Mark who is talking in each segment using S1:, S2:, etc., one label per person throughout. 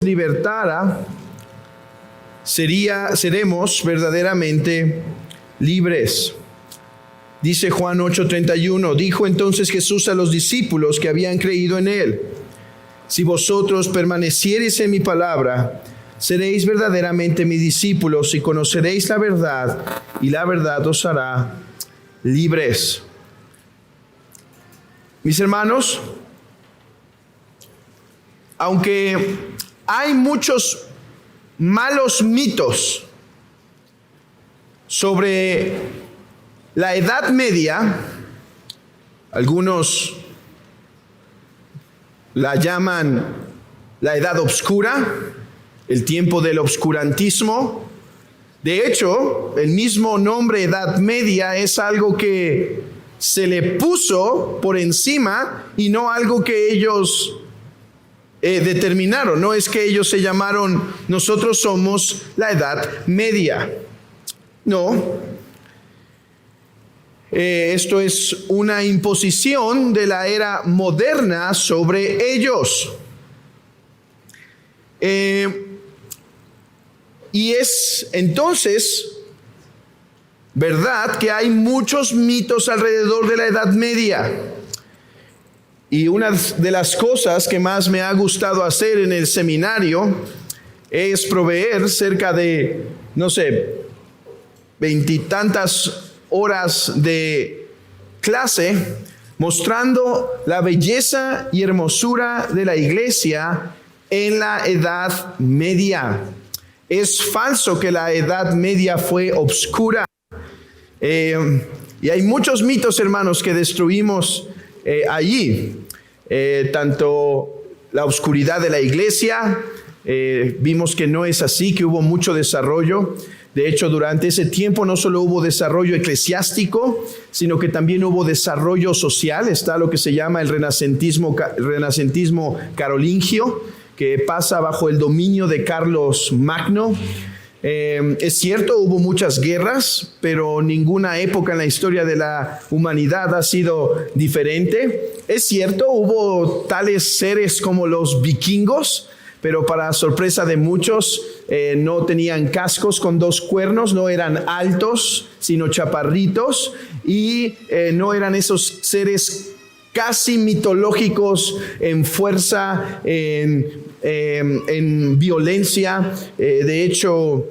S1: libertara, seremos verdaderamente libres. Dice Juan 8:31, dijo entonces Jesús a los discípulos que habían creído en él: si vosotros permaneciereis en mi palabra, seréis verdaderamente mis discípulos y conoceréis la verdad, y la verdad os hará libres. Mis hermanos, aunque hay muchos malos mitos sobre la Edad Media, algunos la llaman la Edad Oscura, el tiempo del obscurantismo. De hecho, el mismo nombre Edad Media es algo que se le puso por encima y no algo que ellos determinaron. No es que ellos se llamaron, nosotros somos la Edad Media. No. Esto es una imposición de la era moderna sobre ellos. Y es entonces verdad que hay muchos mitos alrededor de la Edad Media. Y una de las cosas que más me ha gustado hacer en el seminario es proveer cerca de, 20 y tantas horas de clase mostrando la belleza y hermosura de la iglesia en la Edad Media. Es falso que la Edad Media fue oscura. Y hay muchos mitos, hermanos, que destruimos allí. Tanto la oscuridad de la iglesia, vimos que no es así, que hubo mucho desarrollo. De hecho, durante ese tiempo no solo hubo desarrollo eclesiástico, sino que también hubo desarrollo social. Está lo que se llama el renacentismo carolingio, que pasa bajo el dominio de Carlos Magno. Es cierto, hubo muchas guerras, pero ninguna época en la historia de la humanidad ha sido diferente. Es cierto, hubo tales seres como los vikingos, pero para sorpresa de muchos, no tenían cascos con 2 cuernos, no eran altos, sino chaparritos, y no eran esos seres casi mitológicos en fuerza, en violencia. De hecho,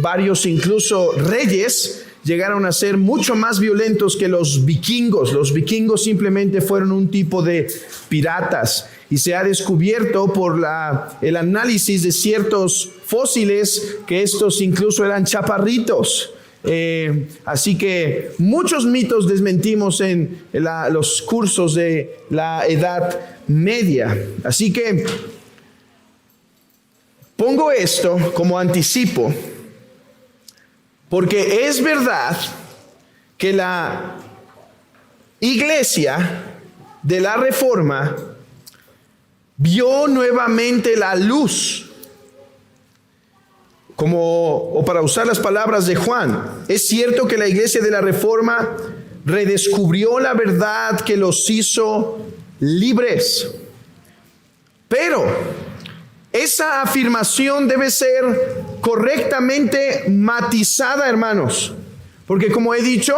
S1: varios incluso reyes llegaron a ser mucho más violentos que los vikingos. Los vikingos simplemente fueron un tipo de piratas, y se ha descubierto por el análisis de ciertos fósiles que estos incluso eran chaparritos. Así que muchos mitos desmentimos en los cursos de la Edad Media. Así que pongo esto como anticipo, porque es verdad que la iglesia de la Reforma vio nuevamente la luz. O para usar las palabras de Juan, es cierto que la iglesia de la Reforma redescubrió la verdad que los hizo libres. Pero esa afirmación debe ser correctamente matizada, hermanos. Porque como he dicho,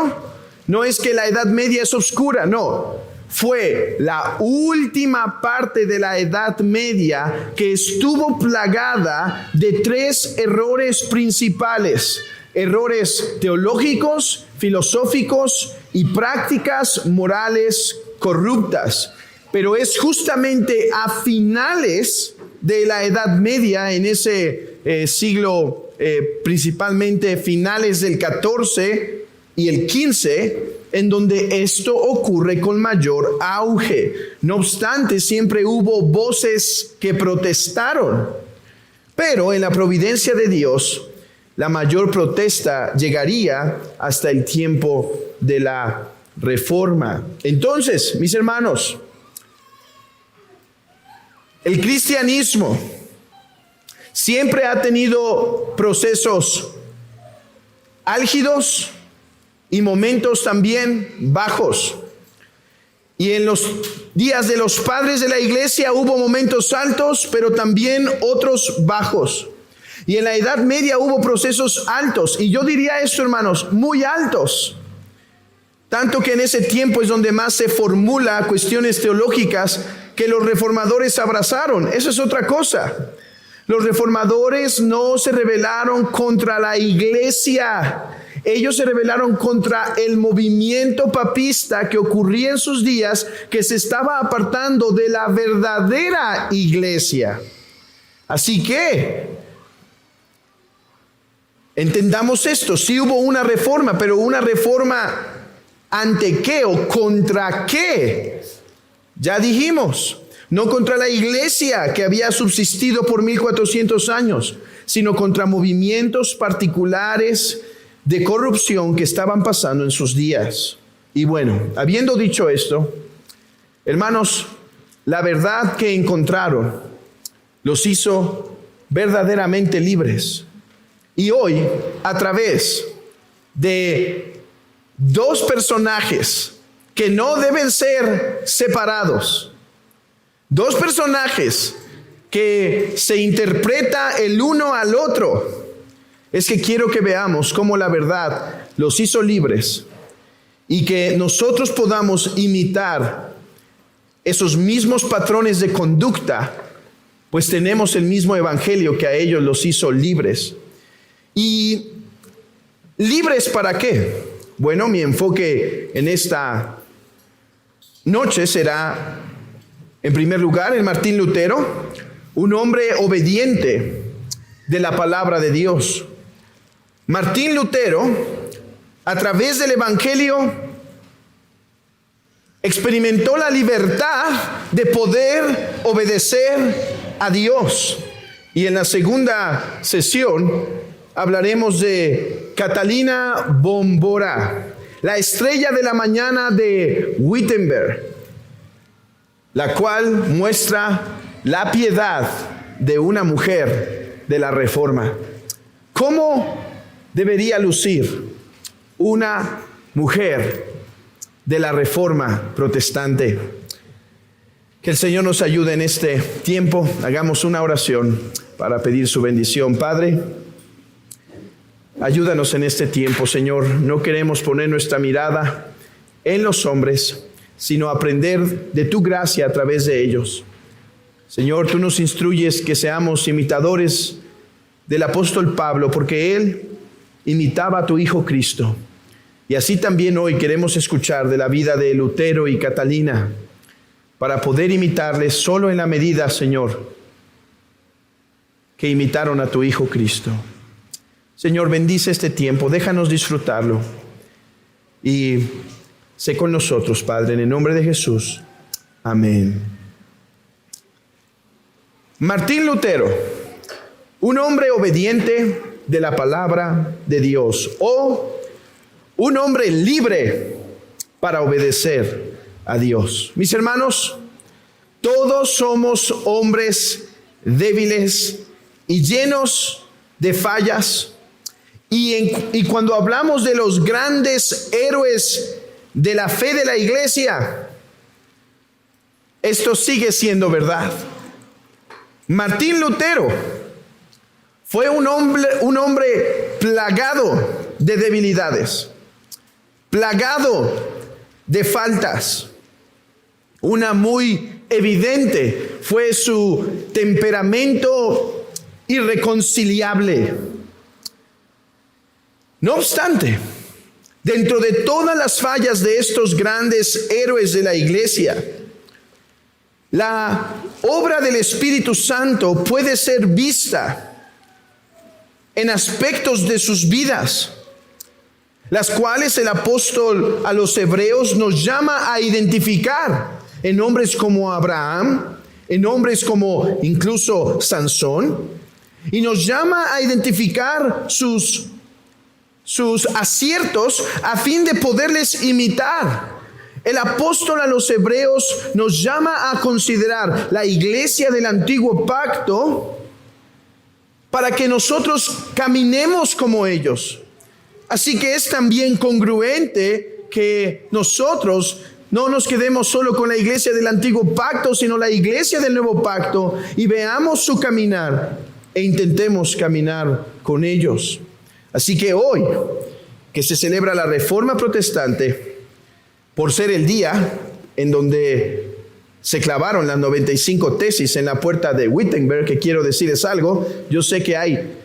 S1: no es que la Edad Media es oscura, no. Fue la última parte de la Edad Media que estuvo plagada de 3 errores principales: errores teológicos, filosóficos y prácticas morales corruptas. Pero es justamente a finales de la Edad Media, en ese siglo, principalmente finales del 14 y el 15, en donde esto ocurre con mayor auge. No obstante, siempre hubo voces que protestaron, pero en la providencia de Dios, la mayor protesta llegaría hasta el tiempo de la Reforma. Entonces, mis hermanos, el cristianismo siempre ha tenido procesos álgidos y momentos también bajos. Y en los días de los padres de la iglesia hubo momentos altos, pero también otros bajos. Y en la Edad Media hubo procesos altos. Y yo diría esto, hermanos, muy altos. Tanto que en ese tiempo es donde más se formula cuestiones teológicas que los reformadores abrazaron. Eso es otra cosa. Los reformadores no se rebelaron contra la iglesia. Ellos se rebelaron contra el movimiento papista que ocurría en sus días, que se estaba apartando de la verdadera iglesia. Así que entendamos esto. Sí hubo una reforma, pero una reforma ¿ante qué o contra qué? Ya dijimos, no contra la iglesia que había subsistido por 1400 años, sino contra movimientos particulares de corrupción que estaban pasando en sus días. Y bueno, habiendo dicho esto, hermanos, la verdad que encontraron los hizo verdaderamente libres. Y hoy, a través de dos personajes que no deben ser separados, dos personajes que se interpreta el uno al otro, es que quiero que veamos cómo la verdad los hizo libres y que nosotros podamos imitar esos mismos patrones de conducta, pues tenemos el mismo evangelio que a ellos los hizo libres. ¿Y libres para qué? Bueno, mi enfoque en esta noche será, en primer lugar, en Martín Lutero, un hombre obediente de la palabra de Dios. Martín Lutero, a través del evangelio, experimentó la libertad de poder obedecer a Dios. Y en la segunda sesión hablaremos de Catalina Bombora, la estrella de la mañana de Wittenberg, la cual muestra la piedad de una mujer de la Reforma. ¿Cómo debería lucir una mujer de la Reforma protestante? Que el Señor nos ayude en este tiempo. Hagamos una oración para pedir su bendición. Padre, ayúdanos en este tiempo, Señor. No queremos poner nuestra mirada en los hombres, sino aprender de tu gracia a través de ellos. Señor, tú nos instruyes que seamos imitadores del apóstol Pablo, porque él imitaba a tu Hijo Cristo. Y así también hoy queremos escuchar de la vida de Lutero y Catalina, para poder imitarles solo en la medida, Señor, que imitaron a tu Hijo Cristo. Señor, bendice este tiempo, déjanos disfrutarlo. Y sé con nosotros, Padre, en el nombre de Jesús. Amén. Martín Lutero, un hombre obediente de la palabra de Dios, o un hombre libre para obedecer a Dios. Mis hermanos, todos somos hombres débiles y llenos de fallas. Y cuando hablamos de los grandes héroes de la fe de la iglesia, esto sigue siendo verdad. Martín Lutero fue un hombre plagado de debilidades, plagado de faltas. Una muy evidente fue su temperamento irreconciliable. No obstante, dentro de todas las fallas de estos grandes héroes de la iglesia, la obra del Espíritu Santo puede ser vista en aspectos de sus vidas, las cuales el apóstol a los hebreos nos llama a identificar en hombres como Abraham, en hombres como incluso Sansón, y nos llama a identificar sus aciertos a fin de poderles imitar. El apóstol a los hebreos nos llama a considerar la iglesia del antiguo pacto para que nosotros caminemos como ellos. Así que es también congruente que nosotros No nos quedemos solo con la iglesia del antiguo pacto, sino la iglesia del nuevo pacto, y veamos su caminar e intentemos caminar con ellos. Así que hoy, que se celebra la Reforma Protestante, por ser el día en donde se clavaron las 95 tesis en la puerta de Wittenberg, que quiero decirles algo, yo sé que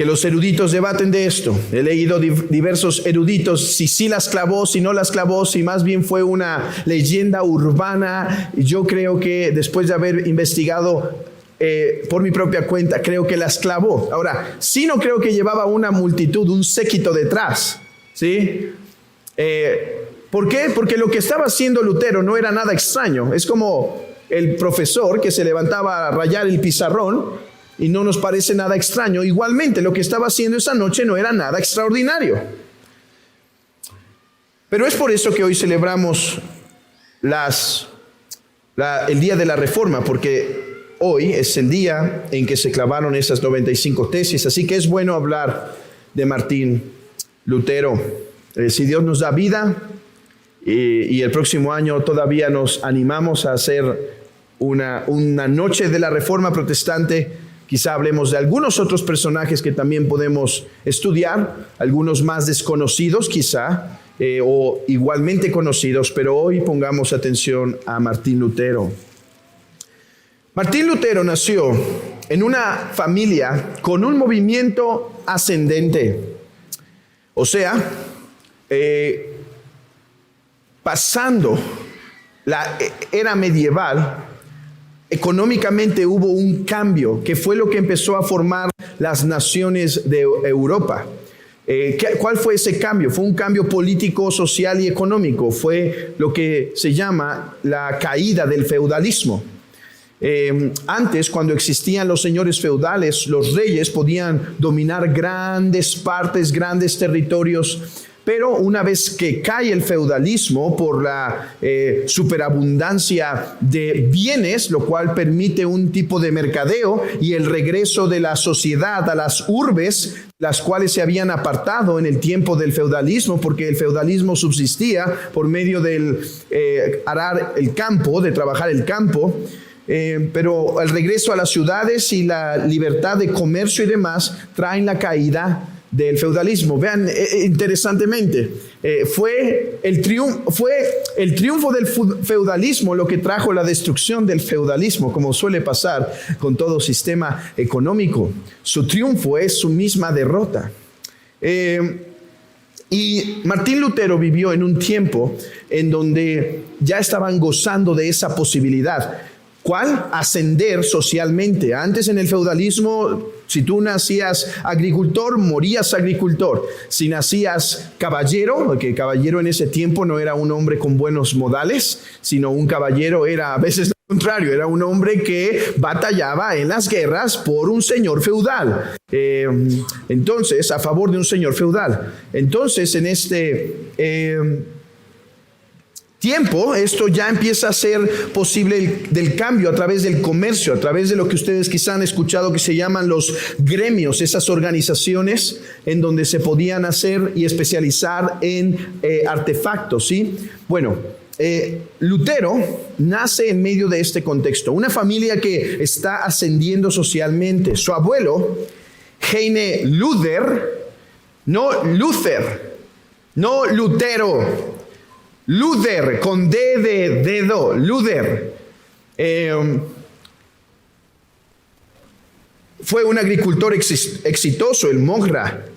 S1: los eruditos debaten de esto. He leído diversos eruditos, si sí las clavó, si no las clavó, si más bien fue una leyenda urbana. Yo creo que después de haber investigado por mi propia cuenta, creo que las clavó. Ahora, sí no creo que llevaba una multitud, un séquito detrás, ¿sí? ¿Por qué? Porque lo que estaba haciendo Lutero no era nada extraño. Es como el profesor que se levantaba a rayar el pizarrón y no nos parece nada extraño. Igualmente, lo que estaba haciendo esa noche no era nada extraordinario. Pero es por eso que hoy celebramos el día de la Reforma, porque hoy es el día en que se clavaron esas 95 tesis. Así que es bueno hablar de Martín Lutero. Si Dios nos da vida y el próximo año todavía nos animamos a hacer una noche de la Reforma Protestante, quizá hablemos de algunos otros personajes que también podemos estudiar, algunos más desconocidos quizá, o igualmente conocidos, pero hoy pongamos atención a Martín Lutero. Martín Lutero nació en una familia con un movimiento ascendente. O sea, pasando la era medieval, económicamente hubo un cambio que fue lo que empezó a formar las naciones de Europa. ¿Cuál fue ese cambio? Fue un cambio político, social y económico. Fue lo que se llama la caída del feudalismo. Antes, cuando existían los señores feudales, los reyes podían dominar grandes partes, grandes territorios. Pero una vez que cae el feudalismo por la superabundancia de bienes, lo cual permite un tipo de mercadeo y el regreso de la sociedad a las urbes, las cuales se habían apartado en el tiempo del feudalismo, porque el feudalismo subsistía por medio del arar el campo, de trabajar el campo. Pero el regreso a las ciudades y la libertad de comercio y demás traen la caída del feudalismo. Vean, interesantemente, fue el triunfo del feudalismo lo que trajo la destrucción del feudalismo, como suele pasar con todo sistema económico. Su triunfo es su misma derrota. Y Martín Lutero vivió en un tiempo en donde ya estaban gozando de esa posibilidad. ¿Cuál? Ascender socialmente. Antes en el feudalismo, si tú nacías agricultor, morías agricultor. Si nacías caballero, porque caballero en ese tiempo no era un hombre con buenos modales, sino un caballero era a veces lo contrario, era un hombre que batallaba en las guerras por un señor feudal. Entonces, a favor de un señor feudal. Entonces, en este tiempo, esto ya empieza a ser posible del cambio a través del comercio, a través de lo que ustedes quizá han escuchado que se llaman los gremios, esas organizaciones en donde se podían hacer y especializar en artefactos, ¿sí? Bueno, Lutero nace en medio de este contexto, una familia que está ascendiendo socialmente. Su abuelo, Heine Luther, no Lutero, Luther, con D de dedo, Luther, fue un agricultor exitoso, el Mogra,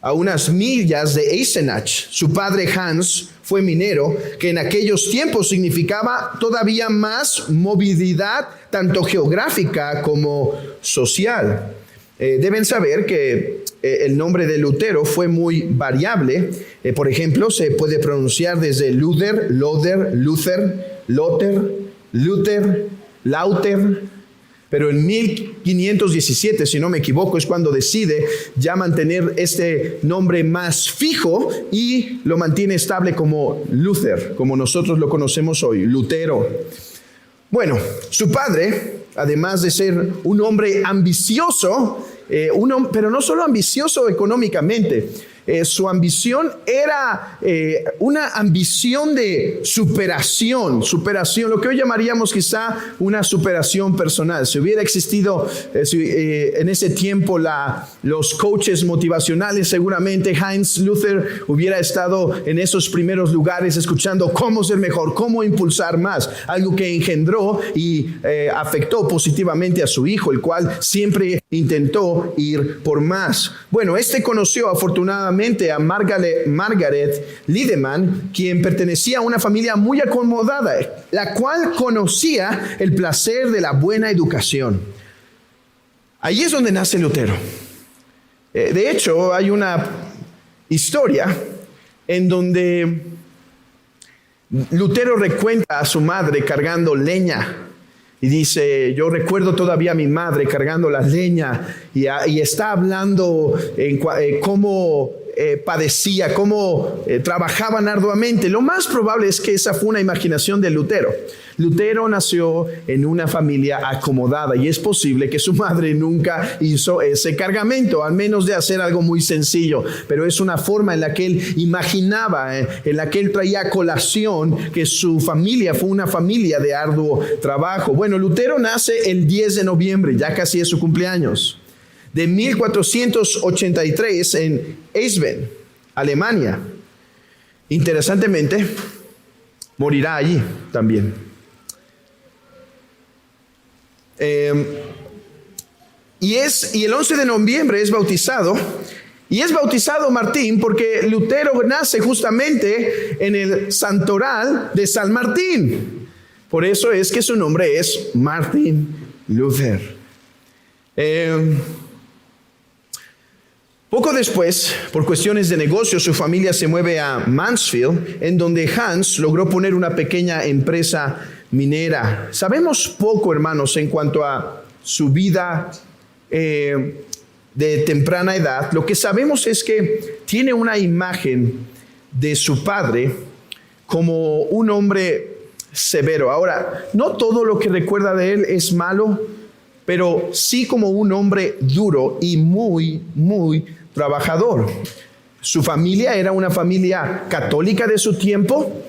S1: a unas millas de Eisenach. Su padre Hans fue minero, que en aquellos tiempos significaba todavía más movilidad, tanto geográfica como social. Deben saber que el nombre de Lutero fue muy variable. Por ejemplo, se puede pronunciar desde Luther, Loder, Luther, Lotter, Luther, Lauter. Pero en 1517, si no me equivoco, es cuando decide ya mantener este nombre más fijo y lo mantiene estable como Luther, como nosotros lo conocemos hoy, Lutero. Bueno, su padre, además de ser un hombre ambicioso, pero no solo ambicioso económicamente, su ambición era una ambición de superación, lo que hoy llamaríamos quizá una superación personal. Si hubiera existido en ese tiempo los coaches motivacionales, seguramente Heinz Luther hubiera estado en esos primeros lugares escuchando cómo ser mejor, cómo impulsar más, algo que engendró y afectó positivamente a su hijo, el cual siempre intentó ir por más. Bueno, conoció afortunadamente a Margaret Liedemann, quien pertenecía a una familia muy acomodada, la cual conocía el placer de la buena educación. Ahí es donde nace Lutero. De hecho, hay una historia en donde Lutero recuenta a su madre cargando leña. Y dice, yo recuerdo todavía a mi madre cargando la leña y está hablando en cómo padecía, cómo trabajaban arduamente. Lo más probable es que esa fue una imaginación de Lutero. Lutero nació en una familia acomodada y es posible que su madre nunca hizo ese cargamento, al menos de hacer algo muy sencillo, pero es una forma en la que él imaginaba, en la que él traía a colación que su familia fue una familia de arduo trabajo. Bueno, Lutero nace el 10 de noviembre, ya casi es su cumpleaños, de 1483 en Eisben, Alemania. Interesantemente, morirá allí también. Y el 11 de noviembre es bautizado. Y es bautizado Martín porque Lutero nace justamente en el santoral de San Martín. Por eso es que su nombre es Martin Luther. Poco después, por cuestiones de negocio, su familia se mueve a Mansfield, en donde Hans logró poner una pequeña empresa minera. Sabemos poco, hermanos, en cuanto a su vida de temprana edad. Lo que sabemos es que tiene una imagen de su padre como un hombre severo. Ahora, no todo lo que recuerda de él es malo, pero sí como un hombre duro y muy, muy trabajador. Su familia era una familia católica de su tiempo,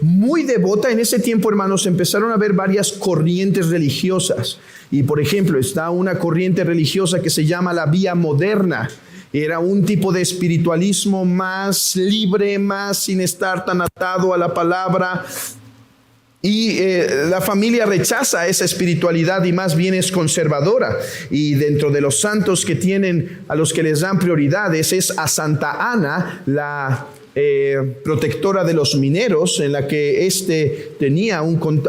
S1: muy devota. En ese tiempo, hermanos, empezaron a haber varias corrientes religiosas. Y por ejemplo, está una corriente religiosa que se llama la Vía Moderna. Era un tipo de espiritualismo más libre, más sin estar tan atado a la palabra. Y la familia rechaza esa espiritualidad y más bien es conservadora. Y dentro de los santos que tienen, a los que les dan prioridades, es a Santa Ana, la protectora de los mineros, en la que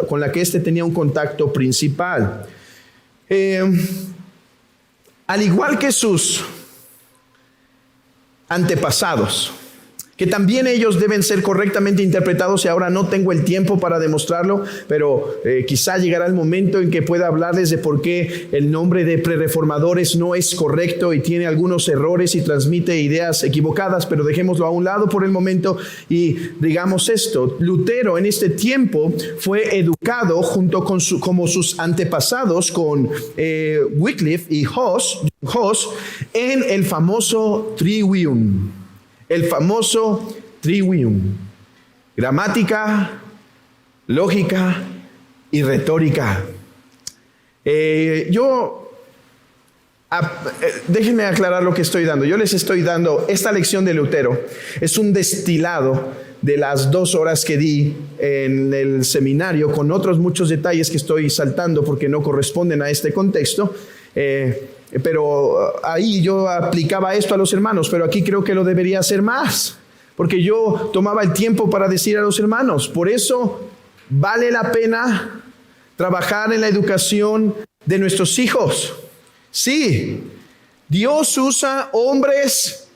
S1: con la que éste tenía un contacto principal. Al igual que sus antepasados, que también ellos deben ser correctamente interpretados, y ahora no tengo el tiempo para demostrarlo, pero quizá llegará el momento en que pueda hablarles de por qué el nombre de prerreformadores no es correcto y tiene algunos errores y transmite ideas equivocadas, pero dejémoslo a un lado por el momento y digamos esto. Lutero en este tiempo fue educado junto con como sus antepasados con Wycliffe y Hus en el famoso Trivium. El famoso Trivium: gramática, lógica y retórica. Déjenme aclarar lo que estoy dando. Yo les estoy dando esta lección de Lutero. Es un destilado de las 2 horas que di en el seminario, con otros muchos detalles que estoy saltando porque no corresponden a este contexto. Pero ahí yo aplicaba esto a los hermanos, pero aquí creo que lo debería hacer más, porque yo tomaba el tiempo para decir a los hermanos, por eso vale la pena trabajar en la educación de nuestros hijos. Sí, Dios usa hombres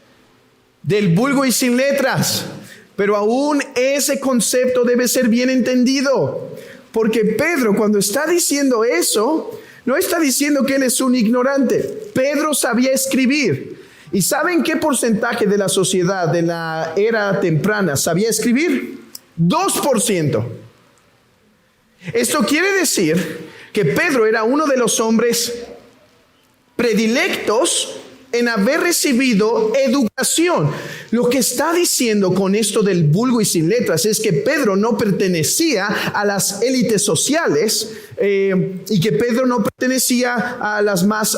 S1: del vulgo y sin letras, pero aún ese concepto debe ser bien entendido, porque Pedro, cuando está diciendo eso, no está diciendo que él es un ignorante. Pedro sabía escribir. ¿Y saben qué porcentaje de la sociedad de la era temprana sabía escribir? 2%. Esto quiere decir que Pedro era uno de los hombres predilectos en haber recibido educación. Lo que está diciendo con esto del vulgo y sin letras es que Pedro no pertenecía a las élites sociales y que Pedro no pertenecía a la más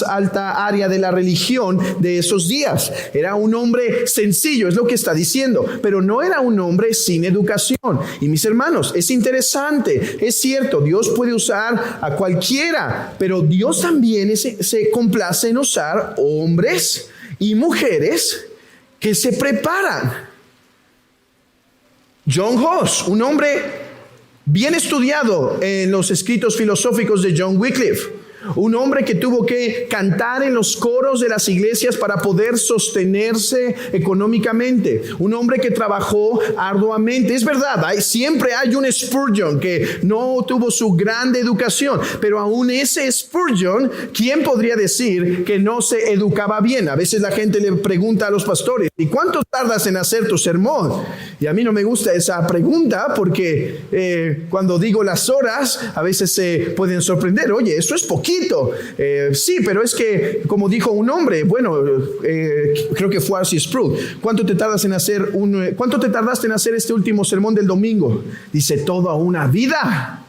S1: alta área de la religión de esos días. Era un hombre sencillo, es lo que está diciendo, pero no era un hombre sin educación. Y mis hermanos, es interesante, es cierto, Dios puede usar a cualquiera, pero Dios también se complace en usar hombres y mujeres que se preparan. John Huss, un hombre bien estudiado en los escritos filosóficos de John Wycliffe, un hombre que tuvo que cantar en los coros de las iglesias para poder sostenerse económicamente, un hombre que trabajó arduamente. Es verdad, siempre hay un Spurgeon que no tuvo su grande educación, pero aún ese Spurgeon, ¿quién podría decir que no se educaba bien? A veces la gente le pregunta a los pastores, ¿y cuánto tardas en hacer tu sermón? Y a mí no me gusta esa pregunta porque cuando digo las horas, a veces se pueden sorprender. Oye, eso es poquito. Sí, pero es que, como dijo un hombre, creo que fue R.C. Sproul, ¿cuánto te tardaste en hacer este último sermón del domingo? Dice, toda una vida.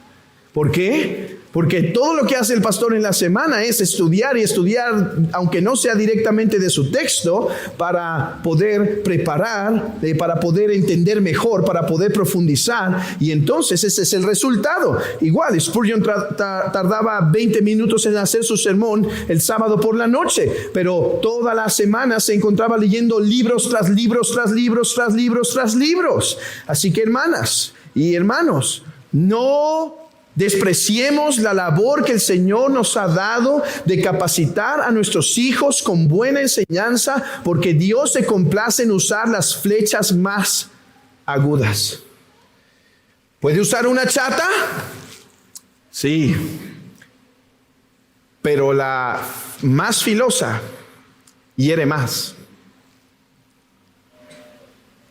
S1: ¿Por qué? Porque todo lo que hace el pastor en la semana es estudiar y estudiar, aunque no sea directamente de su texto, para poder preparar, para poder entender mejor, para poder profundizar. Y entonces ese es el resultado. Igual, Spurgeon tardaba 20 minutos en hacer su sermón el sábado por la noche, pero toda la semana se encontraba leyendo libros tras libros, tras libros, tras libros, tras libros. Así que, hermanas y hermanos, no despreciemos la labor que el Señor nos ha dado de capacitar a nuestros hijos con buena enseñanza, porque Dios se complace en usar las flechas más agudas. ¿Puede usar una chata? Sí. Pero la más filosa hiere más.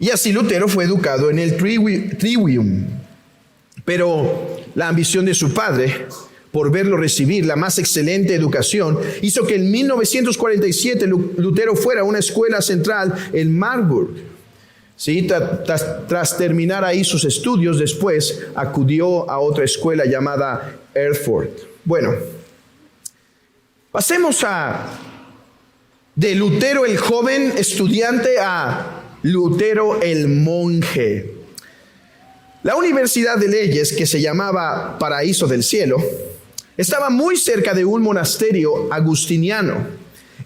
S1: Y así Lutero fue educado en el Trivium. Pero la ambición de su padre por verlo recibir la más excelente educación hizo que en 1947 Lutero fuera a una escuela central en Marburg. Sí, tras terminar ahí sus estudios, después acudió a otra escuela llamada Erfurt. Bueno, pasemos de Lutero el joven estudiante a Lutero el monje. La Universidad de Leyes, que se llamaba Paraíso del Cielo, estaba muy cerca de un monasterio agustiniano,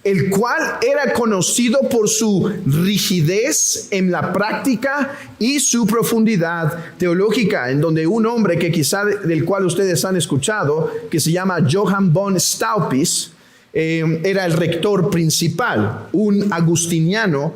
S1: el cual era conocido por su rigidez en la práctica y su profundidad teológica, en donde un hombre que quizá del cual ustedes han escuchado, que se llama Johann von Staupitz, era el rector principal, un agustiniano,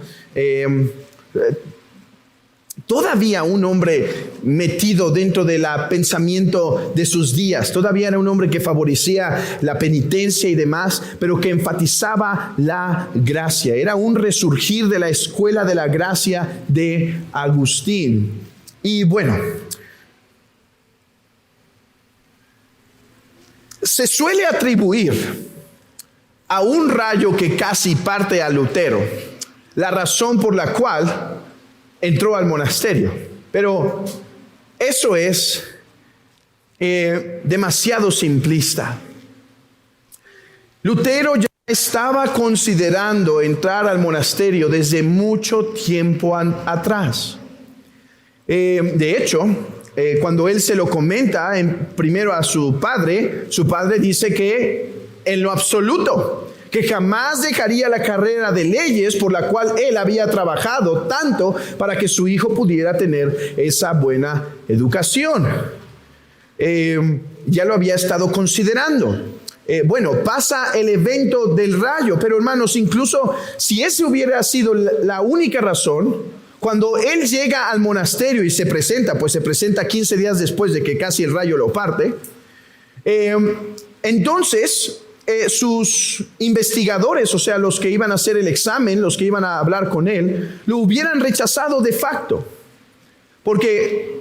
S1: todavía un hombre metido dentro del pensamiento de sus días. Todavía era un hombre que favorecía la penitencia y demás, pero que enfatizaba la gracia. Era un resurgir de la escuela de la gracia de Agustín. Y bueno, se suele atribuir a un rayo que casi parte a Lutero la razón por la cual entró al monasterio, pero eso es demasiado simplista. Lutero ya estaba considerando entrar al monasterio desde mucho tiempo atrás. De hecho, cuando él se lo comenta primero a su padre dice que en lo absoluto, que jamás dejaría la carrera de leyes por la cual él había trabajado tanto para que su hijo pudiera tener esa buena educación. Ya lo había estado considerando. Bueno, pasa el evento del rayo, pero hermanos, incluso si ese hubiera sido la única razón, cuando él llega al monasterio y se presenta 15 días después de que casi el rayo lo parte, entonces sus investigadores, o sea, los que iban a hacer el examen, los que iban a hablar con él, lo hubieran rechazado de facto. Porque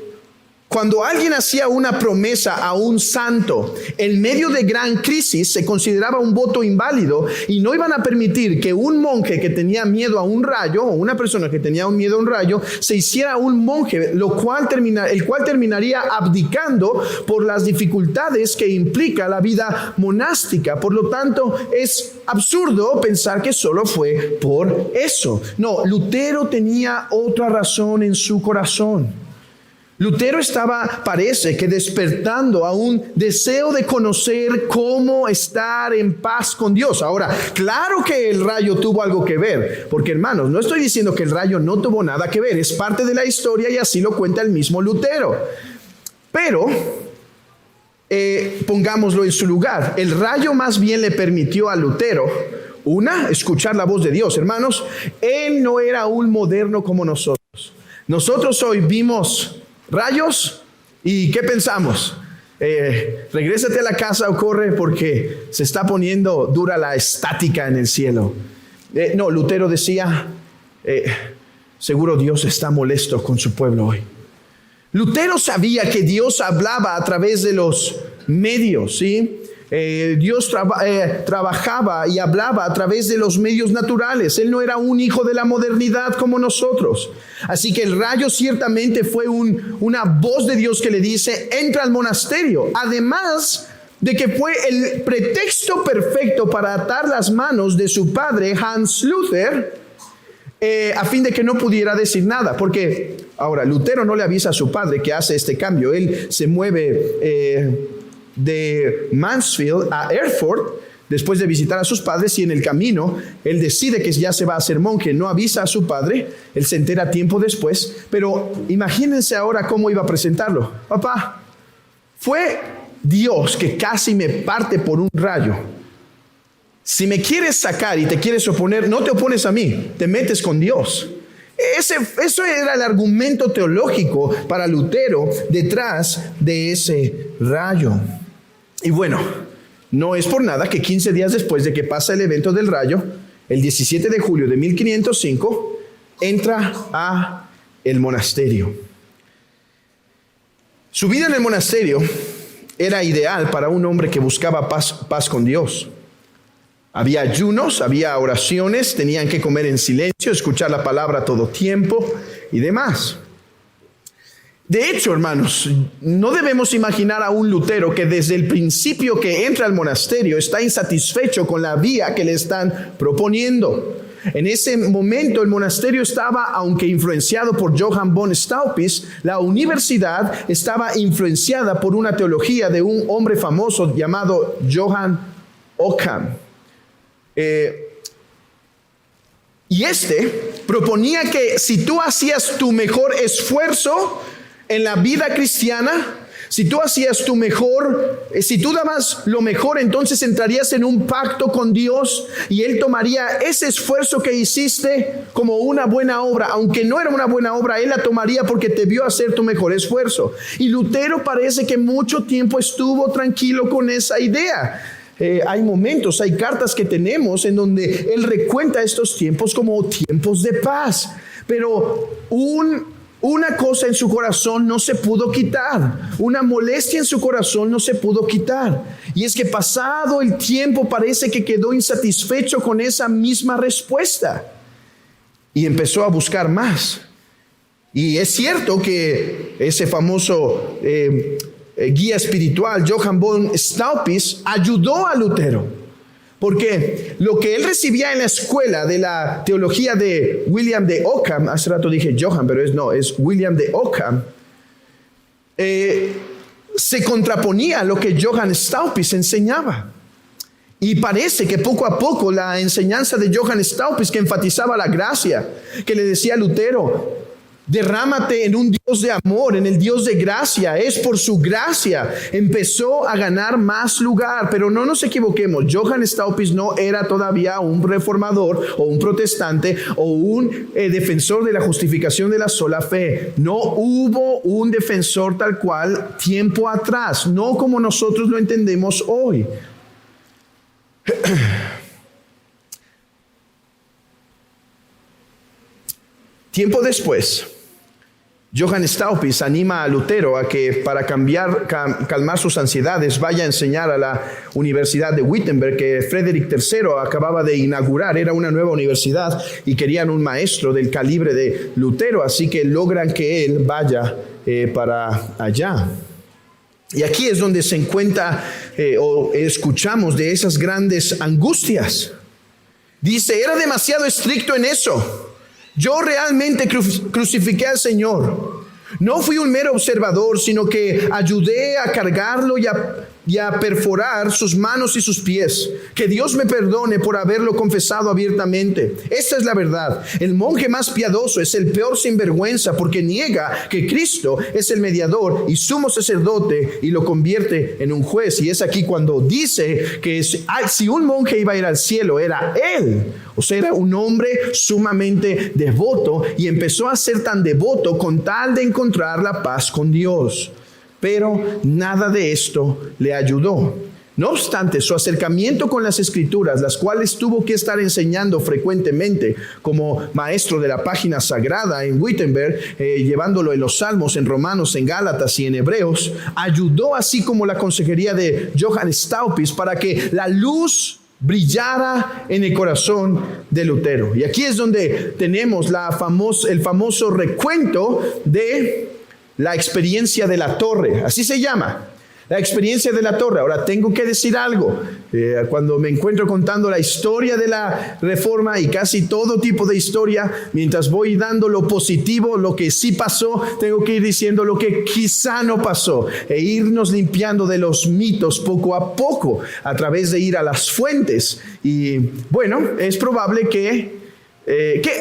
S1: Cuando alguien hacía una promesa a un santo en medio de gran crisis, se consideraba un voto inválido y no iban a permitir que un monje que tenía miedo a un rayo, o una persona que tenía miedo a un rayo, se hiciera un monje, el cual terminaría abdicando por las dificultades que implica la vida monástica. Por lo tanto, es absurdo pensar que solo fue por eso. No, Lutero tenía otra razón en su corazón. Lutero estaba, parece que despertando a un deseo de conocer cómo estar en paz con Dios. Ahora, claro que el rayo tuvo algo que ver, porque hermanos, no estoy diciendo que el rayo no tuvo nada que ver, es parte de la historia y así lo cuenta el mismo Lutero. Pero, pongámoslo en su lugar, el rayo más bien le permitió a Lutero, escuchar la voz de Dios. Hermanos, él no era un moderno como nosotros. Nosotros hoy vimos rayos y ¿qué pensamos? Regrésate a la casa o corre porque se está poniendo dura la estática en el cielo. No, Lutero decía, seguro Dios está molesto con su pueblo hoy. Lutero sabía que Dios hablaba a través de los medios, ¿sí? Dios trabajaba y hablaba a través de los medios naturales. Él no era un hijo de la modernidad como nosotros. Así que el rayo ciertamente fue una voz de Dios que le dice, entra al monasterio. Además de que fue el pretexto perfecto para atar las manos de su padre, Hans Luther, a fin de que no pudiera decir nada. Porque ahora Lutero no le avisa a su padre que hace este cambio. Él se mueve de Mansfield a Erfurt después de visitar a sus padres, y en el camino él decide que ya se va a hacer monje. No avisa a su padre, él se entera tiempo después, pero imagínense ahora cómo iba a presentarlo. Papá, fue Dios que casi me parte por un rayo. Si me quieres sacar y te quieres oponer, no te opones a mí, te metes con Dios. Eso era el argumento teológico para Lutero detrás de ese rayo. Y bueno, no es por nada que 15 días después de que pasa el evento del rayo, el 17 de julio de 1505, entra a el monasterio. Su vida en el monasterio era ideal para un hombre que buscaba paz con Dios. Había ayunos, había oraciones, tenían que comer en silencio, escuchar la palabra todo tiempo y demás. De hecho, hermanos, no debemos imaginar a un Lutero que desde el principio que entra al monasterio está insatisfecho con la vía que le están proponiendo. En ese momento el monasterio estaba, aunque influenciado por Johann von Staupitz, la universidad estaba influenciada por una teología de un hombre famoso llamado Johann Ockham. Y proponía que si tú hacías tu mejor esfuerzo en la vida cristiana, si tú hacías si tú dabas lo mejor, entonces entrarías en un pacto con Dios y Él tomaría ese esfuerzo que hiciste como una buena obra. Aunque no era una buena obra, Él la tomaría porque te vio hacer tu mejor esfuerzo. Y Lutero parece que mucho tiempo estuvo tranquilo con esa idea. Hay momentos, hay cartas que tenemos en donde él recuenta estos tiempos como tiempos de paz. Pero una cosa en su corazón no se pudo quitar. Una molestia en su corazón no se pudo quitar. Y es que pasado el tiempo parece que quedó insatisfecho con esa misma respuesta. Y empezó a buscar más. Y es cierto que ese famoso guía espiritual, Johann von Staupitz, ayudó a Lutero, porque lo que él recibía en la escuela de la teología de William de Ockham, hace rato dije Johann, pero es William de Ockham, se contraponía a lo que Johann Staupitz enseñaba. Y parece que poco a poco la enseñanza de Johann Staupitz, que enfatizaba la gracia, que le decía a Lutero, derrámate en un Dios de amor, en el Dios de gracia, es por su gracia, empezó a ganar más lugar. Pero no nos equivoquemos, Johann Staupitz no era todavía un reformador o un protestante o un defensor de la justificación de la sola fe. No hubo un defensor tal cual tiempo atrás, no como nosotros lo entendemos hoy. Tiempo después, Johann Staupitz anima a Lutero a que para calmar sus ansiedades vaya a enseñar a la Universidad de Wittenberg, que Frederick III acababa de inaugurar. Era una nueva universidad y querían un maestro del calibre de Lutero, así que logran que él vaya para allá. Y aquí es donde se encuentra o escuchamos de esas grandes angustias. Dice, era demasiado estricto en eso. Yo realmente crucifiqué al Señor. No fui un mero observador, sino que ayudé a cargarlo y a perforar sus manos y sus pies. Que Dios me perdone por haberlo confesado abiertamente. Esta es la verdad. El monje más piadoso es el peor sinvergüenza, porque niega que Cristo es el mediador y sumo sacerdote y lo convierte en un juez. Y es aquí cuando dice que si un monje iba a ir al cielo, era él. O sea, era un hombre sumamente devoto y empezó a ser tan devoto con tal de encontrar la paz con Dios. Pero nada de esto le ayudó. No obstante, su acercamiento con las Escrituras, las cuales tuvo que estar enseñando frecuentemente como maestro de la página sagrada en Wittenberg, llevándolo en los Salmos, en Romanos, en Gálatas y en Hebreos, ayudó, así como la consejería de Johann Staupitz, para que la luz brillara en el corazón de Lutero. Y aquí es donde tenemos el famoso recuento de la experiencia de la torre. Así se llama, la experiencia de la torre. Ahora tengo que decir algo. Cuando me encuentro contando la historia de la Reforma y casi todo tipo de historia, mientras voy dando lo positivo, lo que sí pasó, tengo que ir diciendo lo que quizá no pasó e irnos limpiando de los mitos poco a poco a través de ir a las fuentes. Y bueno, es probable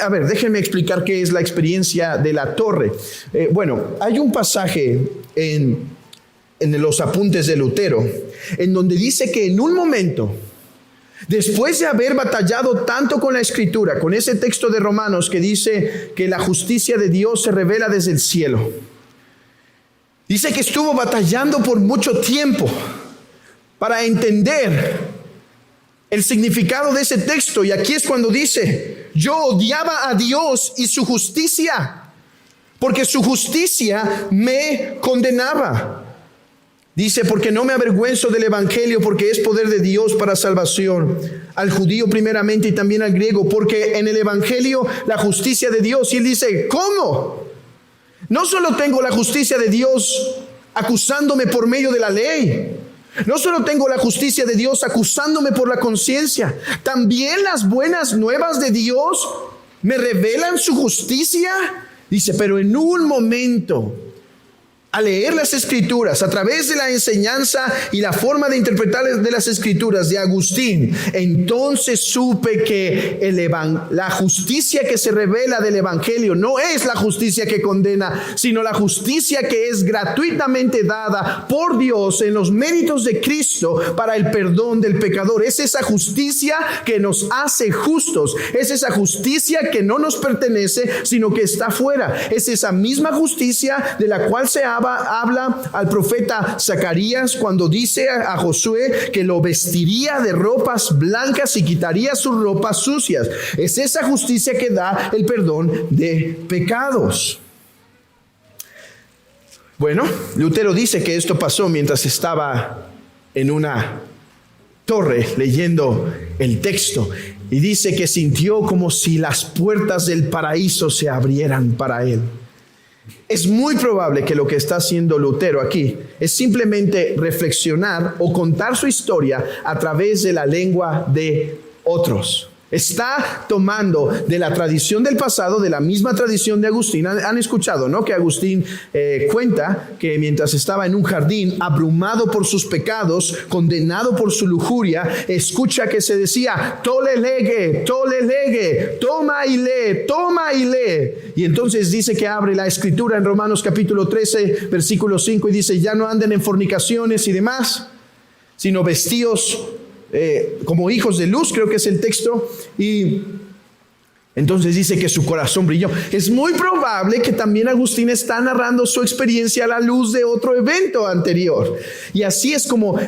S1: a ver, déjenme explicar qué es la experiencia de la torre. Bueno, hay un pasaje en los apuntes de Lutero, en donde dice que en un momento, después de haber batallado tanto con la Escritura, con ese texto de Romanos que dice que la justicia de Dios se revela desde el cielo, dice que estuvo batallando por mucho tiempo para entender el significado de ese texto. Y aquí es cuando dice, yo odiaba a Dios y su justicia, porque su justicia me condenaba. Dice, porque no me avergüenzo del evangelio, porque es poder de Dios para salvación al judío primeramente y también al griego, porque en el evangelio la justicia de Dios. Y él dice, ¿cómo? No solo tengo la justicia de Dios acusándome por medio de la ley. No solo tengo la justicia de Dios acusándome por la conciencia, también las buenas nuevas de Dios me revelan su justicia. Dice, pero en un momento, al leer las Escrituras, a través de la enseñanza y la forma de interpretar de las Escrituras de Agustín, entonces supe que la justicia que se revela del Evangelio no es la justicia que condena, sino la justicia que es gratuitamente dada por Dios en los méritos de Cristo para el perdón del pecador. Es esa justicia que nos hace justos, es esa justicia que no nos pertenece, sino que está fuera. Es esa misma justicia de la cual se habla al profeta Zacarías cuando dice a Josué que lo vestiría de ropas blancas y quitaría sus ropas sucias. Es esa justicia que da el perdón de pecados. Bueno, Lutero dice que esto pasó mientras estaba en una torre leyendo el texto, y dice que sintió como si las puertas del paraíso se abrieran para él. Es muy probable que lo que está haciendo Lutero aquí es simplemente reflexionar o contar su historia a través de la lengua de otros. Está tomando de la tradición del pasado, de la misma tradición de Agustín. Han escuchado, ¿no? Que Agustín cuenta que mientras estaba en un jardín, abrumado por sus pecados, condenado por su lujuria, escucha que se decía, tole lege, toma y lee. Y entonces dice que abre la Escritura en Romanos capítulo 13, versículo 5, y dice, ya no anden en fornicaciones y demás, sino vestidos como hijos de luz, creo que es el texto. Y entonces dice que su corazón brilló. Es muy probable que también Agustín está narrando su experiencia a la luz de otro evento anterior. Y así es como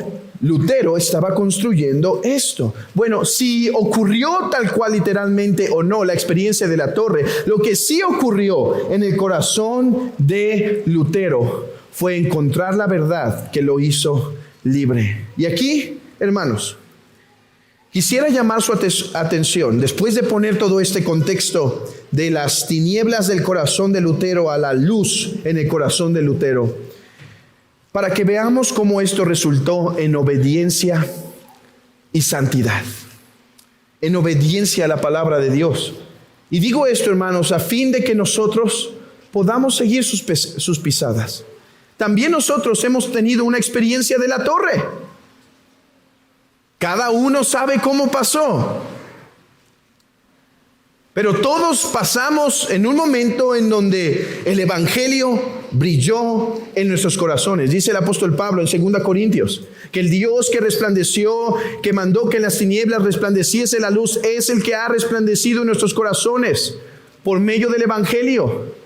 S1: Lutero estaba construyendo esto. Bueno, si ocurrió tal cual literalmente o no la experiencia de la torre, lo que sí ocurrió en el corazón de Lutero fue encontrar la verdad que lo hizo libre. Y aquí, hermanos, quisiera llamar su atención, después de poner todo este contexto de las tinieblas del corazón de Lutero a la luz en el corazón de Lutero, para que veamos cómo esto resultó en obediencia y santidad, en obediencia a la palabra de Dios. Y digo esto, hermanos, a fin de que nosotros podamos seguir sus pisadas. También nosotros hemos tenido una experiencia de la torre. Cada uno sabe cómo pasó. Pero todos pasamos en un momento en donde el evangelio brilló en nuestros corazones. Dice el apóstol Pablo en 2 Corintios, que el Dios que resplandeció, que mandó que en las tinieblas resplandeciese la luz, es el que ha resplandecido en nuestros corazones por medio del evangelio.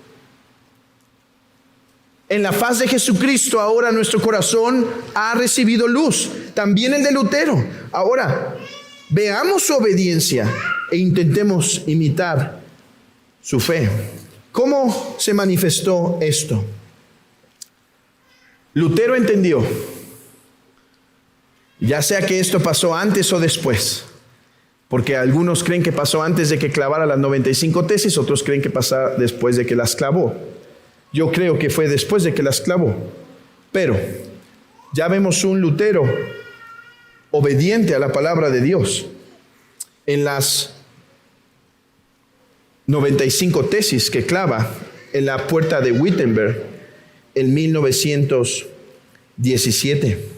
S1: En la faz de Jesucristo ahora nuestro corazón ha recibido luz, también el de Lutero. Ahora, veamos su obediencia e intentemos imitar su fe. ¿Cómo se manifestó esto? Lutero entendió, ya sea que esto pasó antes o después, porque algunos creen que pasó antes de que clavara las 95 tesis, otros creen que pasó después de que las clavó. Yo creo que fue después de que las clavó, pero ya vemos un Lutero obediente a la palabra de Dios. En las 95 tesis que clava en la puerta de Wittenberg en 1917.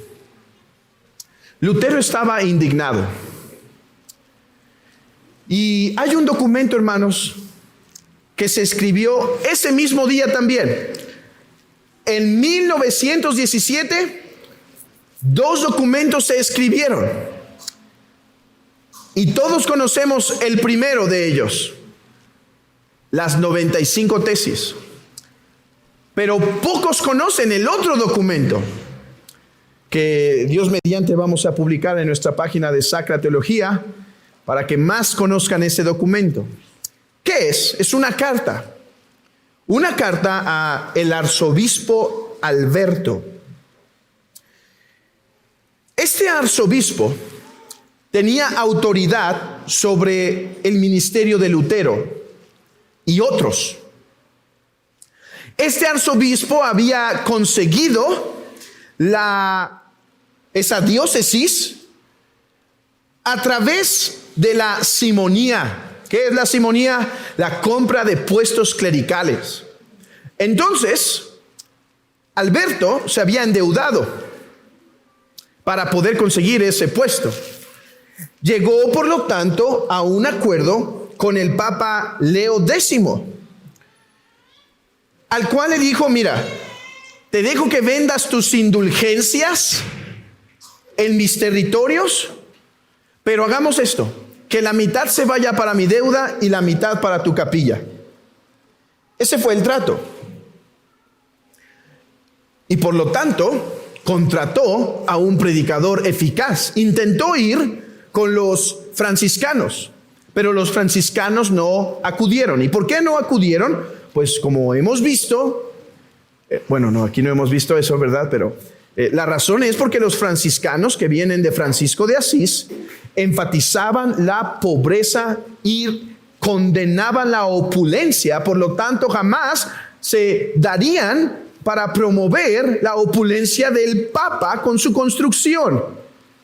S1: Lutero estaba indignado. Y hay un documento, hermanos, que se escribió ese mismo día también. En 1917, 2 documentos se escribieron. Y todos conocemos el primero de ellos, las 95 tesis. Pero pocos conocen el otro documento que Dios mediante vamos a publicar en nuestra página de Sacra Teología para que más conozcan ese documento. ¿Qué es? Es una carta a el arzobispo Alberto. Este arzobispo tenía autoridad sobre el ministerio de Lutero y otros. Este arzobispo había conseguido esa diócesis a través de la simonía. ¿Qué es la simonía? La compra de puestos clericales. Entonces, Alberto se había endeudado para poder conseguir ese puesto. Llegó, por lo tanto, a un acuerdo con el Papa Leo X, al cual le dijo: mira, te dejo que vendas tus indulgencias en mis territorios, pero hagamos esto, que la mitad se vaya para mi deuda y la mitad para tu capilla. Ese fue el trato. Y por lo tanto, contrató a un predicador eficaz. Intentó ir con los franciscanos, pero los franciscanos no acudieron. ¿Y por qué no acudieron? Pues como hemos visto, aquí no hemos visto eso, ¿verdad? Pero la razón es porque los franciscanos que vienen de Francisco de Asís enfatizaban la pobreza y condenaban la opulencia, por lo tanto jamás se darían para promover la opulencia del Papa con su construcción.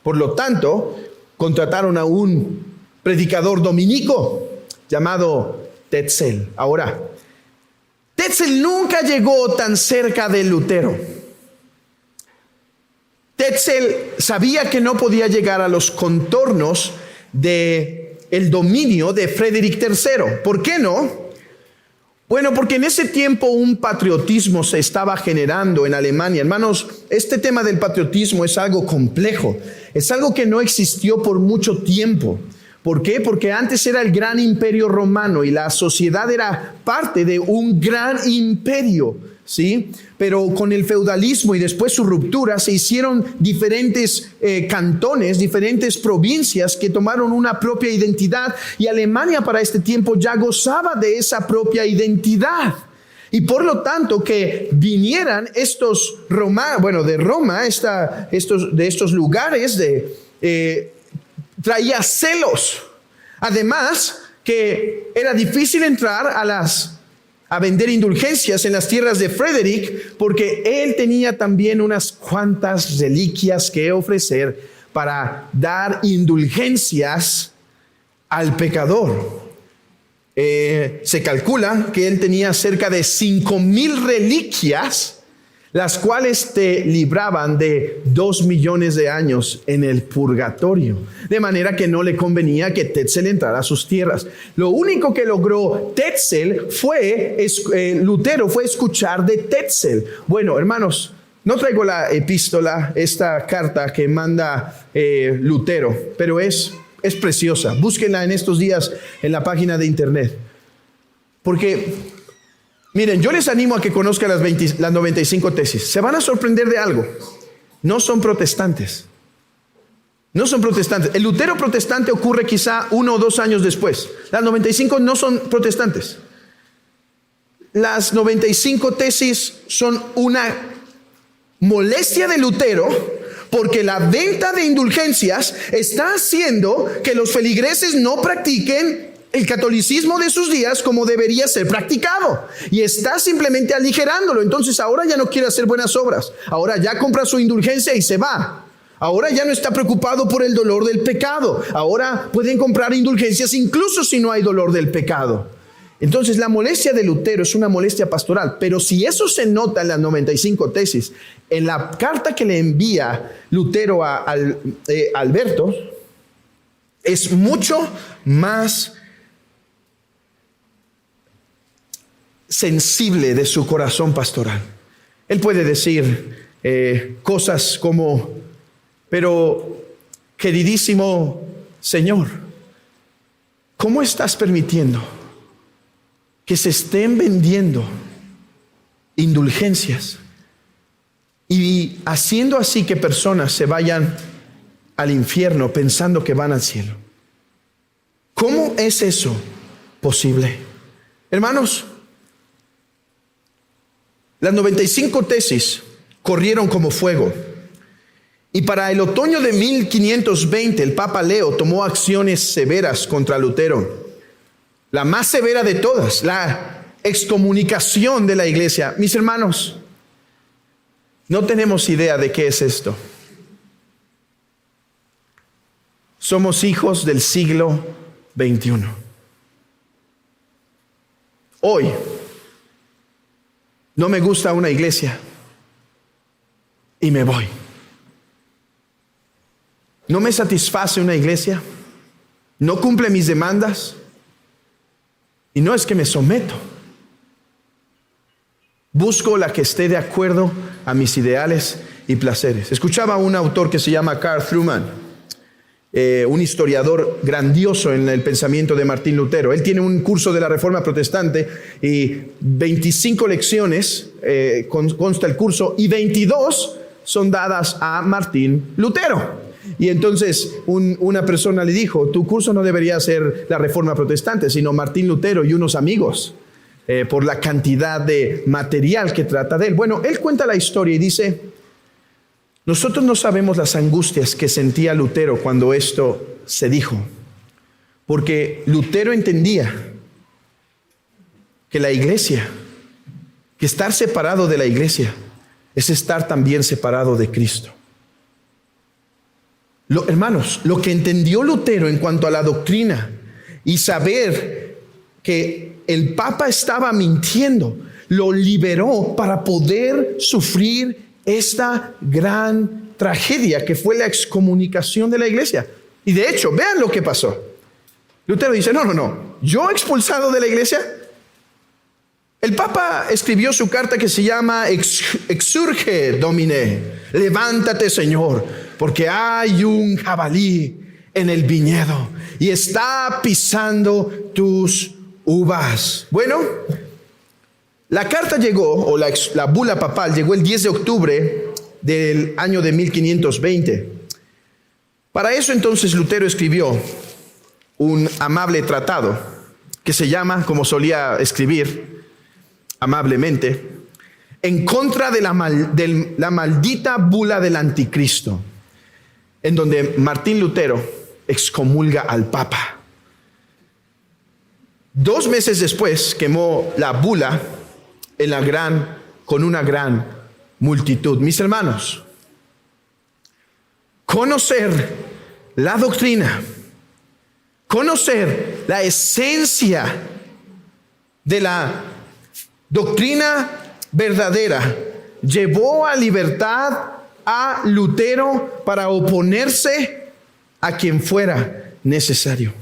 S1: Por lo tanto, contrataron a un predicador dominico llamado Tetzel. Ahora, Tetzel nunca llegó tan cerca de Lutero. Tetzel sabía que no podía llegar a los contornos del dominio de Frederick III. ¿Por qué no? Bueno, porque en ese tiempo un patriotismo se estaba generando en Alemania. Hermanos, este tema del patriotismo es algo complejo. Es algo que no existió por mucho tiempo. ¿Por qué? Porque antes era el gran imperio romano y la sociedad era parte de un gran imperio ¿sí? Pero con el feudalismo y después su ruptura se hicieron diferentes cantones, diferentes provincias que tomaron una propia identidad, y Alemania para este tiempo ya gozaba de esa propia identidad. Y por lo tanto que vinieran estos romanos, de Roma, de estos lugares, traía celos. Además que era difícil entrar a vender indulgencias en las tierras de Frederick, porque él tenía también unas cuantas reliquias que ofrecer para dar indulgencias al pecador. Se calcula que él tenía cerca de 5,000 reliquias, las cuales te libraban de 2 millones de años en el purgatorio, de manera que no le convenía que Tetzel entrara a sus tierras. Lo único que logró Tetzel Lutero fue escuchar de Tetzel. Bueno, hermanos, no traigo la epístola, esta carta que manda Lutero, pero es preciosa. Búsquenla en estos días en la página de internet. Porque, miren, yo les animo a que conozcan las 95 tesis. Se van a sorprender de algo. No son protestantes. No son protestantes. El Lutero protestante ocurre quizá 1 o 2 años después. Las 95 no son protestantes. Las 95 tesis son una molestia de Lutero, porque la venta de indulgencias está haciendo que los feligreses no practiquen el catolicismo de sus días como debería ser practicado, y está simplemente aligerándolo. Entonces ahora ya no quiere hacer buenas obras, ahora ya compra su indulgencia y se va. Ahora ya no está preocupado por el dolor del pecado, ahora pueden comprar indulgencias incluso si no hay dolor del pecado. Entonces la molestia de Lutero es una molestia pastoral, pero si eso se nota en las 95 tesis, en la carta que le envía Lutero a Alberto, es mucho más sensible de su corazón pastoral. Él puede decir cosas como: pero queridísimo Señor, ¿cómo estás permitiendo que se estén vendiendo indulgencias y haciendo así que personas se vayan al infierno pensando que van al cielo? ¿Cómo es eso posible? Hermanos, las 95 tesis corrieron como fuego, y para el otoño de 1520 el Papa Leo tomó acciones severas contra Lutero. La más severa de todas, la excomunicación de la iglesia. Mis hermanos, no tenemos idea de qué es esto. Somos hijos del siglo XXI. Hoy, no me gusta una iglesia y me voy. No me satisface una iglesia, no cumple mis demandas, y no es que me someto. Busco la que esté de acuerdo a mis ideales y placeres. Escuchaba a un autor que se llama Carl Trueman, un historiador grandioso en el pensamiento de Martín Lutero. Él tiene un curso de la Reforma Protestante y 25 lecciones consta el curso, y 22 son dadas a Martín Lutero. Y entonces una persona le dijo: tu curso no debería ser la Reforma Protestante, sino Martín Lutero y unos amigos, por la cantidad de material que trata de él. Bueno, él cuenta la historia y dice: nosotros no sabemos las angustias que sentía Lutero cuando esto se dijo, porque Lutero entendía que la iglesia, que estar separado de la iglesia es estar también separado de Cristo. Hermanos, lo que entendió Lutero en cuanto a la doctrina y saber que el Papa estaba mintiendo, lo liberó para poder sufrir esta gran tragedia que fue la excomunicación de la iglesia. Y de hecho, vean lo que pasó. Lutero dice: no, yo expulsado de la iglesia. El Papa escribió su carta que se llama Exsurge Domine, levántate Señor, porque hay un jabalí en el viñedo y está pisando tus uvas. Bueno, La carta llegó, o la bula papal llegó el 10 de octubre del año de 1520. Para eso entonces Lutero escribió un amable tratado que se llama, como solía escribir amablemente, en contra de la maldita bula del anticristo, en donde Martín Lutero excomulga al Papa. 2 meses después quemó la bula con una gran multitud. Mis hermanos, conocer la doctrina, conocer la esencia de la doctrina verdadera, llevó a libertad a Lutero para oponerse a quien fuera necesario.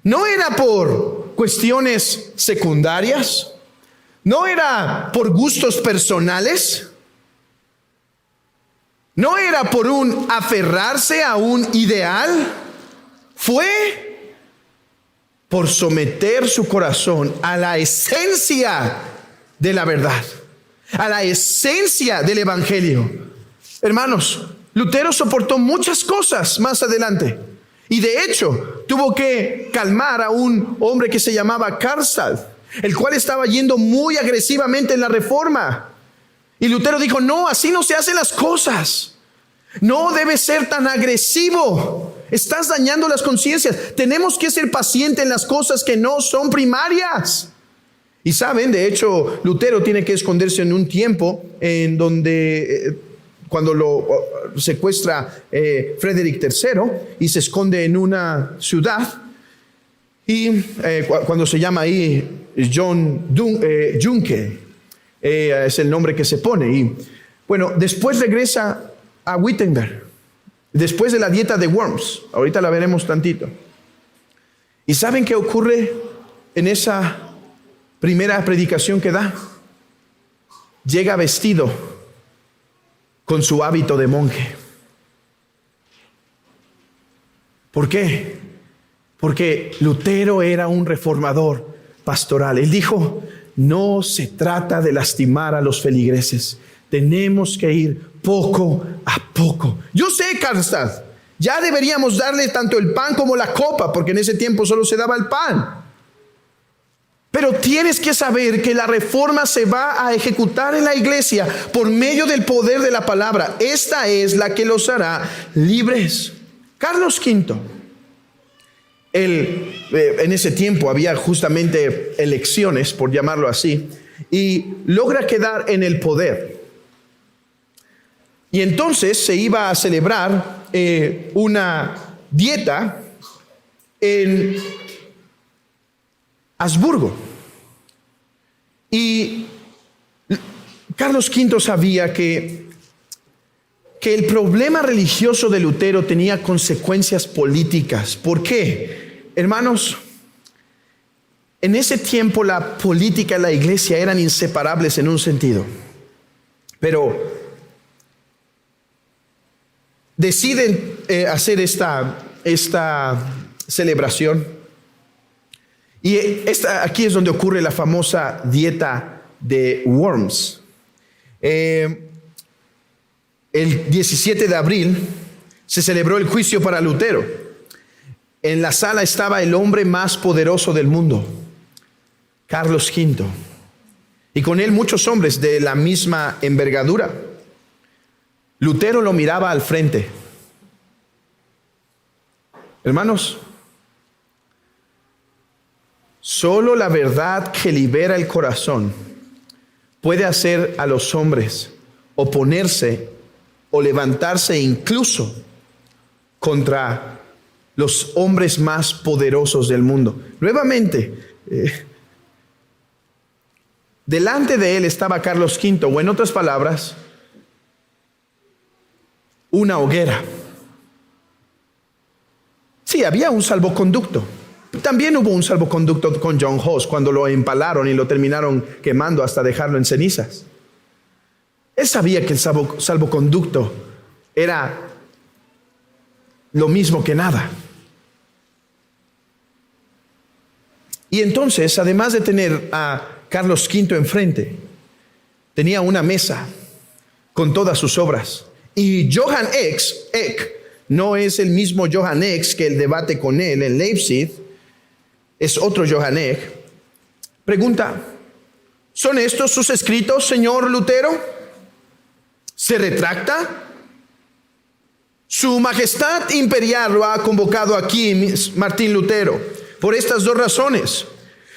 S1: No era por cuestiones secundarias, no era por gustos personales, no era por un aferrarse a un ideal, fue por someter su corazón a la esencia de la verdad, a la esencia del evangelio. Hermanos, Lutero soportó muchas cosas más adelante, y de hecho tuvo que calmar a un hombre que se llamaba Karlstadt, el cual estaba yendo muy agresivamente en la reforma. Y Lutero dijo: no, así no se hacen las cosas. No debe ser tan agresivo. Estás dañando las conciencias. Tenemos que ser pacientes en las cosas que no son primarias. Y saben, de hecho, Lutero tiene que esconderse en un tiempo en donde cuando lo secuestra Frederick III y se esconde en una ciudad. Y cuando se llama ahí John Junke, es el nombre que se pone. Y bueno, después regresa a Wittenberg, después de la dieta de Worms. Ahorita la veremos tantito. ¿Y saben qué ocurre en esa primera predicación que da? Llega vestido con su hábito de monje. ¿Por qué? Porque Lutero era un reformador pastoral. Él dijo: no se trata de lastimar a los feligreses, tenemos que ir poco a poco. Yo sé, Karlstadt, ya deberíamos darle tanto el pan como la copa, porque en ese tiempo solo se daba el pan. Pero tienes que saber que la reforma se va a ejecutar en la iglesia por medio del poder de la palabra. Esta es la que los hará libres. Carlos V, en ese tiempo había justamente elecciones, por llamarlo así, y logra quedar en el poder. Y entonces se iba a celebrar una dieta en Habsburgo. Y Carlos V sabía que el problema religioso de Lutero tenía consecuencias políticas. ¿Por qué? Hermanos, en ese tiempo la política y la iglesia eran inseparables en un sentido. Pero deciden hacer esta celebración. Y aquí es donde ocurre la famosa dieta de Worms. El 17 de abril se celebró el juicio para Lutero. En la sala estaba el hombre más poderoso del mundo, Carlos V, y con él muchos hombres de la misma envergadura. Lutero lo miraba al frente. Hermanos, solo la verdad que libera el corazón puede hacer a los hombres oponerse o levantarse incluso contra los hombres más poderosos del mundo. Nuevamente, delante de él estaba Carlos V, o en otras palabras, una hoguera. Sí, había un salvoconducto. También hubo un salvoconducto con John Hus cuando lo empalaron y lo terminaron quemando hasta dejarlo en cenizas. Él sabía que el salvoconducto era lo mismo que nada. Y entonces, además de tener a Carlos V enfrente tenía una mesa con todas sus obras. Y Johann Eck no es el mismo Johann Eck que el debate con él en Leipzig, es otro Johann Eck. Pregunta: ¿son estos sus escritos, señor Lutero? ¿Se retracta? Su Majestad Imperial lo ha convocado aquí, Martín Lutero, por estas dos razones.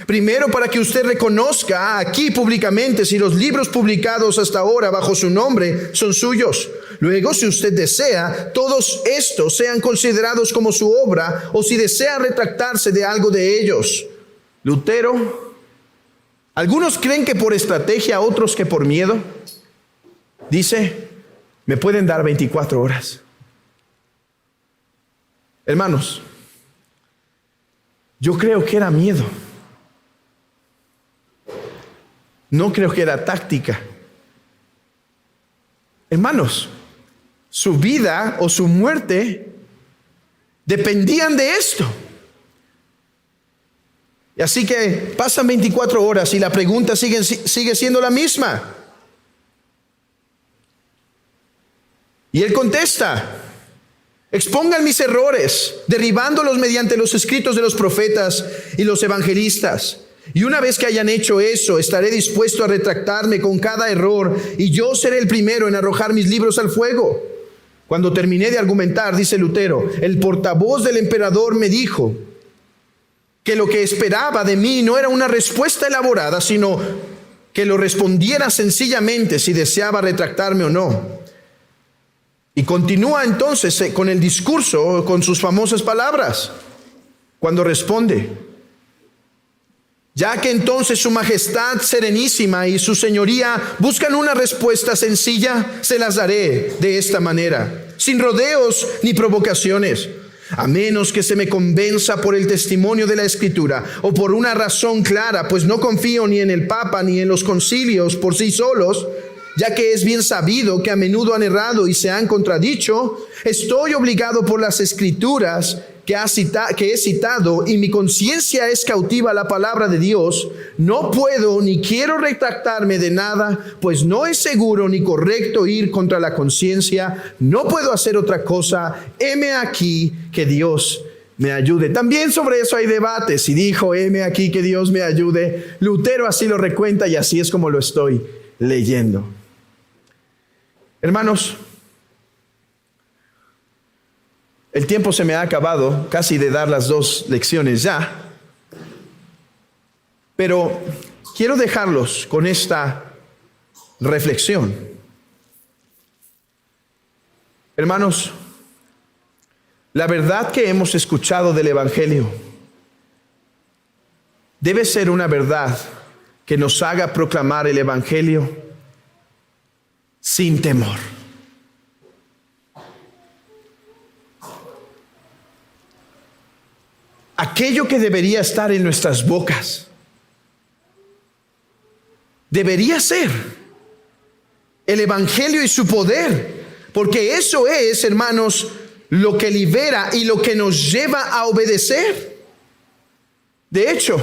S1: Primero, para que usted reconozca aquí públicamente si los libros publicados hasta ahora bajo su nombre son suyos. Luego, si usted desea, todos estos sean considerados como su obra, o si desea retractarse de algo de ellos. Lutero, algunos creen que por estrategia, otros que por miedo. Dice: me pueden dar 24 horas. Hermanos, yo creo que era miedo. No creo que era táctica. Hermanos, su vida o su muerte dependían de esto. Y así que pasan 24 horas y la pregunta sigue siendo la misma. Y él contesta: expongan mis errores, derribándolos mediante los escritos de los profetas y los evangelistas. Y una vez que hayan hecho eso, estaré dispuesto a retractarme con cada error, y yo seré el primero en arrojar mis libros al fuego. Cuando terminé de argumentar, dice Lutero, el portavoz del emperador me dijo que lo que esperaba de mí no era una respuesta elaborada, sino que lo respondiera sencillamente si deseaba retractarme o no. Y continúa entonces con el discurso, con sus famosas palabras, cuando responde: ya que entonces su majestad serenísima y su señoría buscan una respuesta sencilla, se las daré de esta manera, sin rodeos ni provocaciones. A menos que se me convenza por el testimonio de la Escritura o por una razón clara, pues no confío ni en el Papa ni en los concilios por sí solos, ya que es bien sabido que a menudo han errado y se han contradicho, estoy obligado por las Escrituras que he citado, y mi conciencia es cautiva a la palabra de Dios. No puedo ni quiero retractarme de nada, pues no es seguro ni correcto ir contra la conciencia. No puedo hacer otra cosa. Heme aquí, que Dios me ayude. También sobre eso hay debates. Y dijo: heme aquí, que Dios me ayude. Lutero así lo recuenta, y así es como lo estoy leyendo. Hermanos, el tiempo se me ha acabado casi de dar las dos lecciones ya, pero quiero dejarlos con esta reflexión. Hermanos, la verdad que hemos escuchado del Evangelio debe ser una verdad que nos haga proclamar el Evangelio sin temor. Aquello que debería estar en nuestras bocas debería ser el Evangelio y su poder, porque eso es, hermanos, lo que libera y lo que nos lleva a obedecer. De hecho,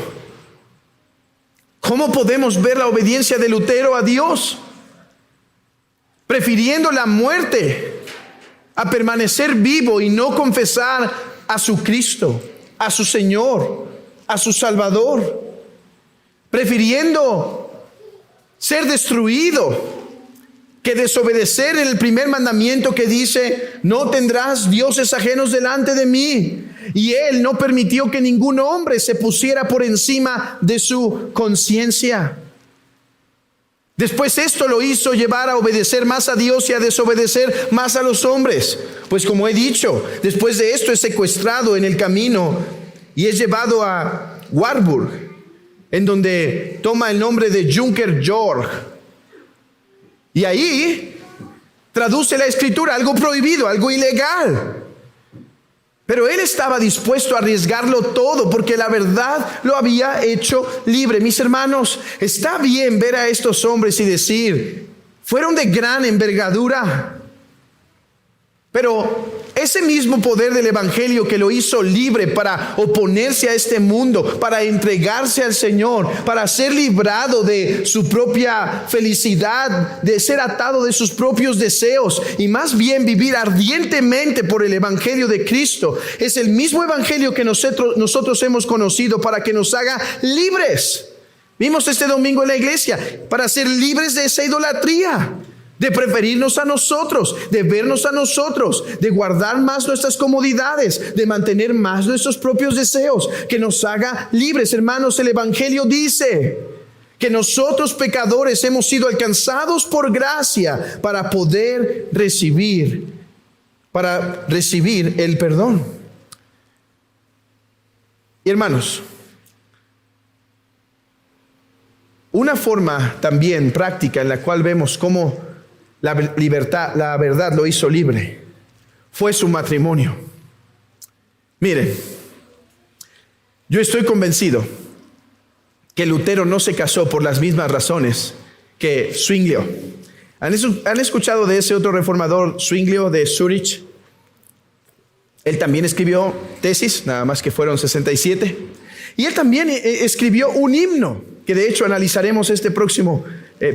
S1: ¿cómo podemos ver la obediencia de Lutero a Dios? Prefiriendo la muerte a permanecer vivo y no confesar a su Cristo, a su Señor, a su Salvador, prefiriendo ser destruido que desobedecer en el primer mandamiento que dice: no tendrás dioses ajenos delante de mí. Y él no permitió que ningún hombre se pusiera por encima de su conciencia. Después esto lo hizo llevar a obedecer más a Dios y a desobedecer más a los hombres. Pues como he dicho, después de esto es secuestrado en el camino y es llevado a Warburg, en donde toma el nombre de Junker Georg. Y ahí traduce la Escritura, algo prohibido, algo ilegal. Pero él estaba dispuesto a arriesgarlo todo porque la verdad lo había hecho libre. Mis hermanos, está bien ver a estos hombres y decir: fueron de gran envergadura. Pero Ese mismo poder del evangelio que lo hizo libre para oponerse a este mundo, para entregarse al Señor, para ser librado de su propia felicidad, de ser atado de sus propios deseos y más bien vivir ardientemente por el evangelio de Cristo, es el mismo evangelio que nosotros hemos conocido para que nos haga libres. Vimos este domingo en la iglesia, para ser libres de esa idolatría, de preferirnos a nosotros, de vernos a nosotros, de guardar más nuestras comodidades, de mantener más nuestros propios deseos, que nos haga libres. Hermanos, el evangelio dice que nosotros pecadores hemos sido alcanzados por gracia para poder recibir el perdón. Y hermanos, una forma también práctica en la cual vemos cómo la verdad lo hizo libre, fue su matrimonio. Miren, yo estoy convencido que Lutero no se casó por las mismas razones que Zwinglio. ¿Han escuchado de ese otro reformador, Zwinglio de Zurich? Él también escribió tesis, nada más que fueron 67. Y él también escribió un himno, que de hecho analizaremos este próximo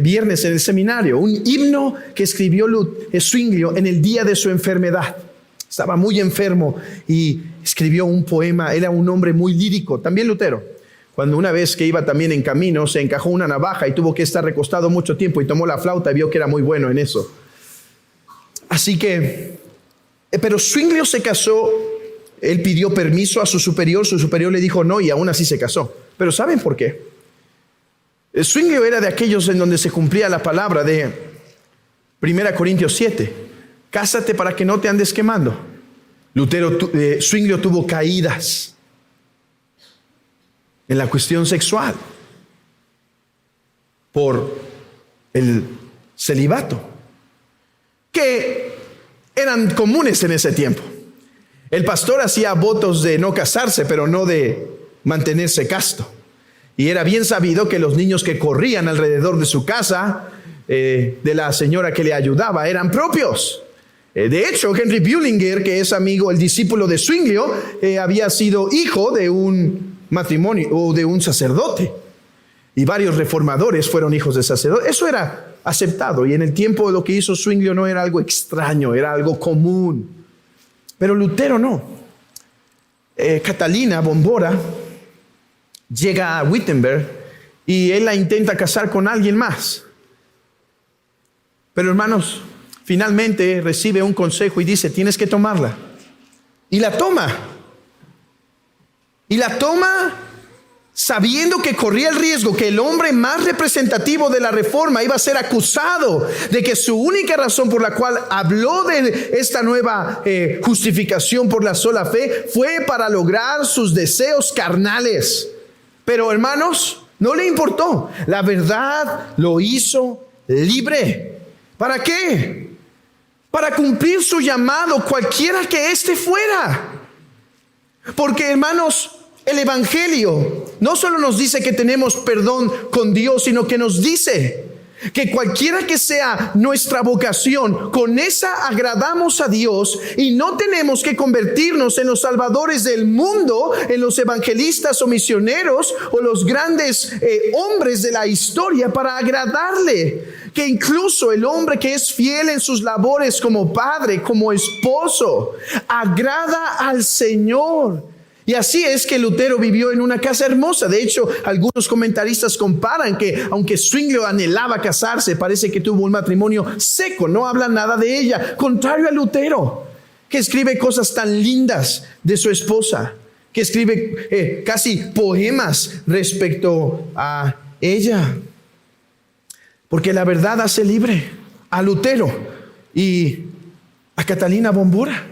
S1: viernes en el seminario. Un himno que escribió Zwinglio en el día de su enfermedad. Estaba muy enfermo y escribió un poema. Era un hombre muy lírico. También Lutero, cuando una vez que iba también en camino, se encajó una navaja y tuvo que estar recostado mucho tiempo y tomó la flauta y vio que era muy bueno en eso. Así que, pero Zwinglio se casó. Él pidió permiso a su superior le dijo no y aún así se casó. Pero ¿saben por qué? Zwinglio era de aquellos en donde se cumplía la palabra de 1 Corintios 7. Cásate para que no te andes quemando. Zwinglio tuvo caídas en la cuestión sexual por el celibato, que eran comunes en ese tiempo. El pastor hacía votos de no casarse, pero no de mantenerse casto. Y era bien sabido que los niños que corrían alrededor de su casa, de la señora que le ayudaba, eran propios. De hecho, Henry Bullinger, que es amigo, el discípulo de Zwinglio, había sido hijo de un matrimonio o de un sacerdote. Y varios reformadores fueron hijos de sacerdotes. Eso era aceptado. Y en el tiempo lo que hizo Zwinglio no era algo extraño, era algo común. Pero Lutero no. Catalina Bombora llega a Wittenberg y él la intenta casar con alguien más. Pero hermanos, finalmente recibe un consejo y dice, tienes que tomarla. Y la toma. Y la toma sabiendo que corría el riesgo que el hombre más representativo de la reforma iba a ser acusado de que su única razón por la cual habló de esta nueva justificación por la sola fe fue para lograr sus deseos carnales. Pero hermanos, no le importó. La verdad lo hizo libre. ¿Para qué? Para cumplir su llamado, cualquiera que éste fuera. Porque hermanos, el evangelio no solo nos dice que tenemos perdón con Dios, sino que nos dice que cualquiera que sea nuestra vocación, con esa agradamos a Dios y no tenemos que convertirnos en los salvadores del mundo, en los evangelistas o misioneros o los grandes hombres de la historia para agradarle. Que incluso el hombre que es fiel en sus labores como padre, como esposo, agrada al Señor. Y así es que Lutero vivió en una casa hermosa. De hecho, algunos comentaristas comparan que aunque Zwinglio anhelaba casarse, parece que tuvo un matrimonio seco, no habla nada de ella. Contrario a Lutero, que escribe cosas tan lindas de su esposa, que escribe casi poemas respecto a ella. Porque la verdad hace libre a Lutero y a Catalina Bombora,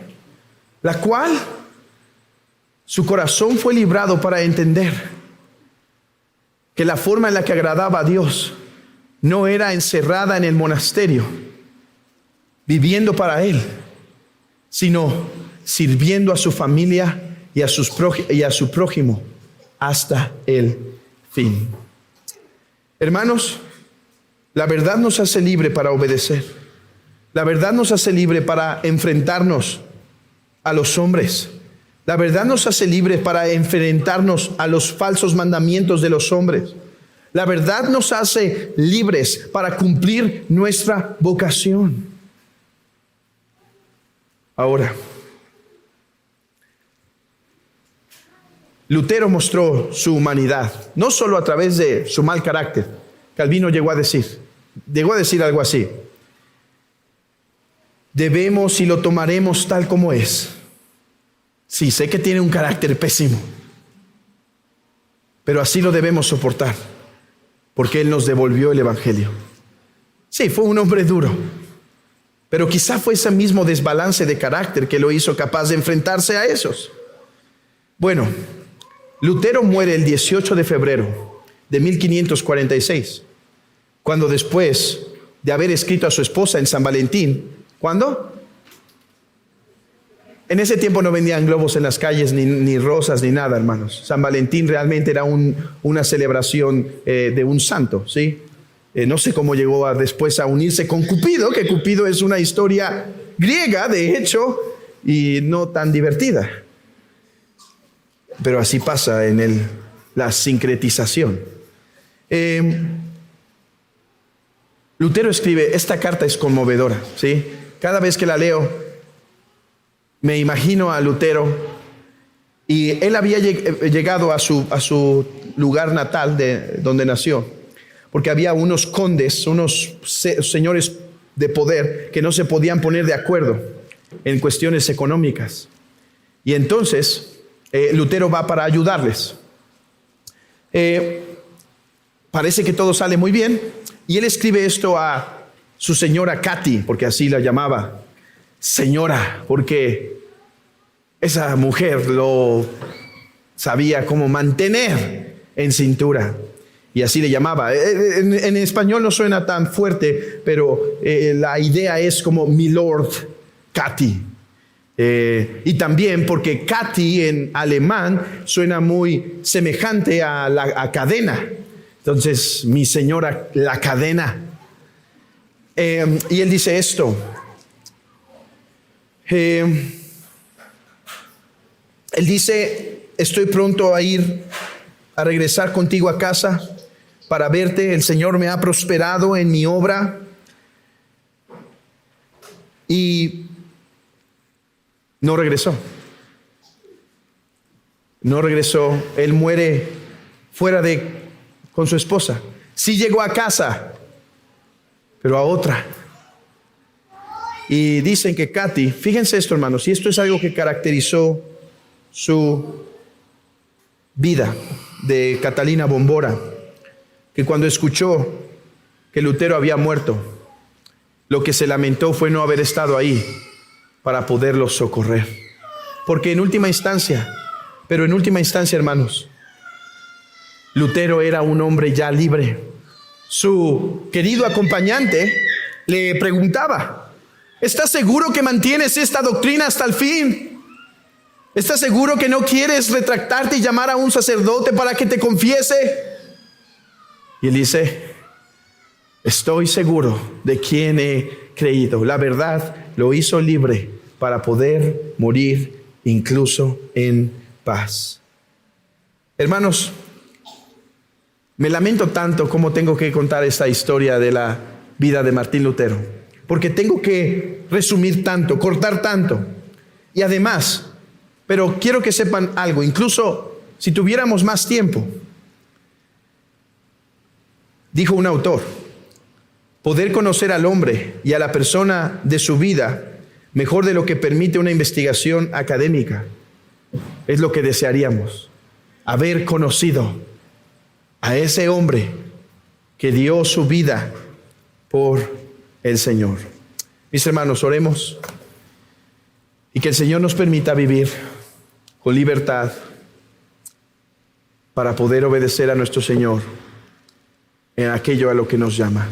S1: la cual su corazón fue librado para entender que la forma en la que agradaba a Dios no era encerrada en el monasterio, viviendo para Él, sino sirviendo a su familia y a su prójimo hasta el fin. Hermanos, la verdad nos hace libre para obedecer. La verdad nos hace libre para enfrentarnos a los hombres. La verdad nos hace libres para enfrentarnos a los falsos mandamientos de los hombres. La verdad nos hace libres para cumplir nuestra vocación. Ahora, Lutero mostró su humanidad, no solo a través de su mal carácter. Calvino llegó a decir algo así: debemos y lo tomaremos tal como es. Sí, sé que tiene un carácter pésimo, pero así lo debemos soportar, porque Él nos devolvió el Evangelio. Sí, fue un hombre duro, pero quizá fue ese mismo desbalance de carácter que lo hizo capaz de enfrentarse a esos. Bueno, Lutero muere el 18 de febrero de 1546, cuando después de haber escrito a su esposa en San Valentín. ¿Cuándo? En ese tiempo no vendían globos en las calles, ni rosas, ni nada, hermanos. San Valentín realmente era una celebración de un santo, ¿sí? No sé cómo llegó después a unirse con Cupido, que Cupido es una historia griega, de hecho, y no tan divertida. Pero así pasa en la sincretización. Lutero escribe, esta carta es conmovedora, ¿sí? Cada vez que la leo, me imagino a Lutero, y él había llegado a su lugar natal de donde nació, porque había unos condes, unos señores de poder que no se podían poner de acuerdo en cuestiones económicas. Y entonces Lutero va para ayudarles. Parece que todo sale muy bien, y él escribe esto a su señora Katy, porque así la llamaba, señora, porque esa mujer lo sabía cómo mantener en cintura, y así le llamaba. En español no suena tan fuerte, pero la idea es como Milord Katy. Y también porque Katy en alemán suena muy semejante a cadena. Entonces, mi señora, la cadena. Y él dice esto. Él dice, estoy pronto a regresar contigo a casa para verte. El Señor me ha prosperado en mi obra. Y no regresó. No regresó. Él muere con su esposa. Sí llegó a casa, pero a otra. Y dicen que Katy, fíjense esto, hermanos, y esto es algo que caracterizó su vida de Catalina Bombora, que cuando escuchó que Lutero había muerto, lo que se lamentó fue no haber estado ahí para poderlo socorrer. Porque en última instancia, hermanos, Lutero era un hombre ya libre. Su querido acompañante le preguntaba, ¿estás seguro que mantienes esta doctrina hasta el fin? ¿Estás seguro que no quieres retractarte y llamar a un sacerdote para que te confiese? Y él dice, estoy seguro de quién he creído. La verdad lo hizo libre para poder morir incluso en paz. Hermanos, me lamento tanto como tengo que contar esta historia de la vida de Martín Lutero, porque tengo que resumir tanto, cortar tanto. Y además, pero quiero que sepan algo, incluso si tuviéramos más tiempo, dijo un autor, poder conocer al hombre y a la persona de su vida mejor de lo que permite una investigación académica es lo que desearíamos, haber conocido a ese hombre que dio su vida por el Señor. Mis hermanos, oremos y que el Señor nos permita vivir con libertad para poder obedecer a nuestro Señor en aquello a lo que nos llama.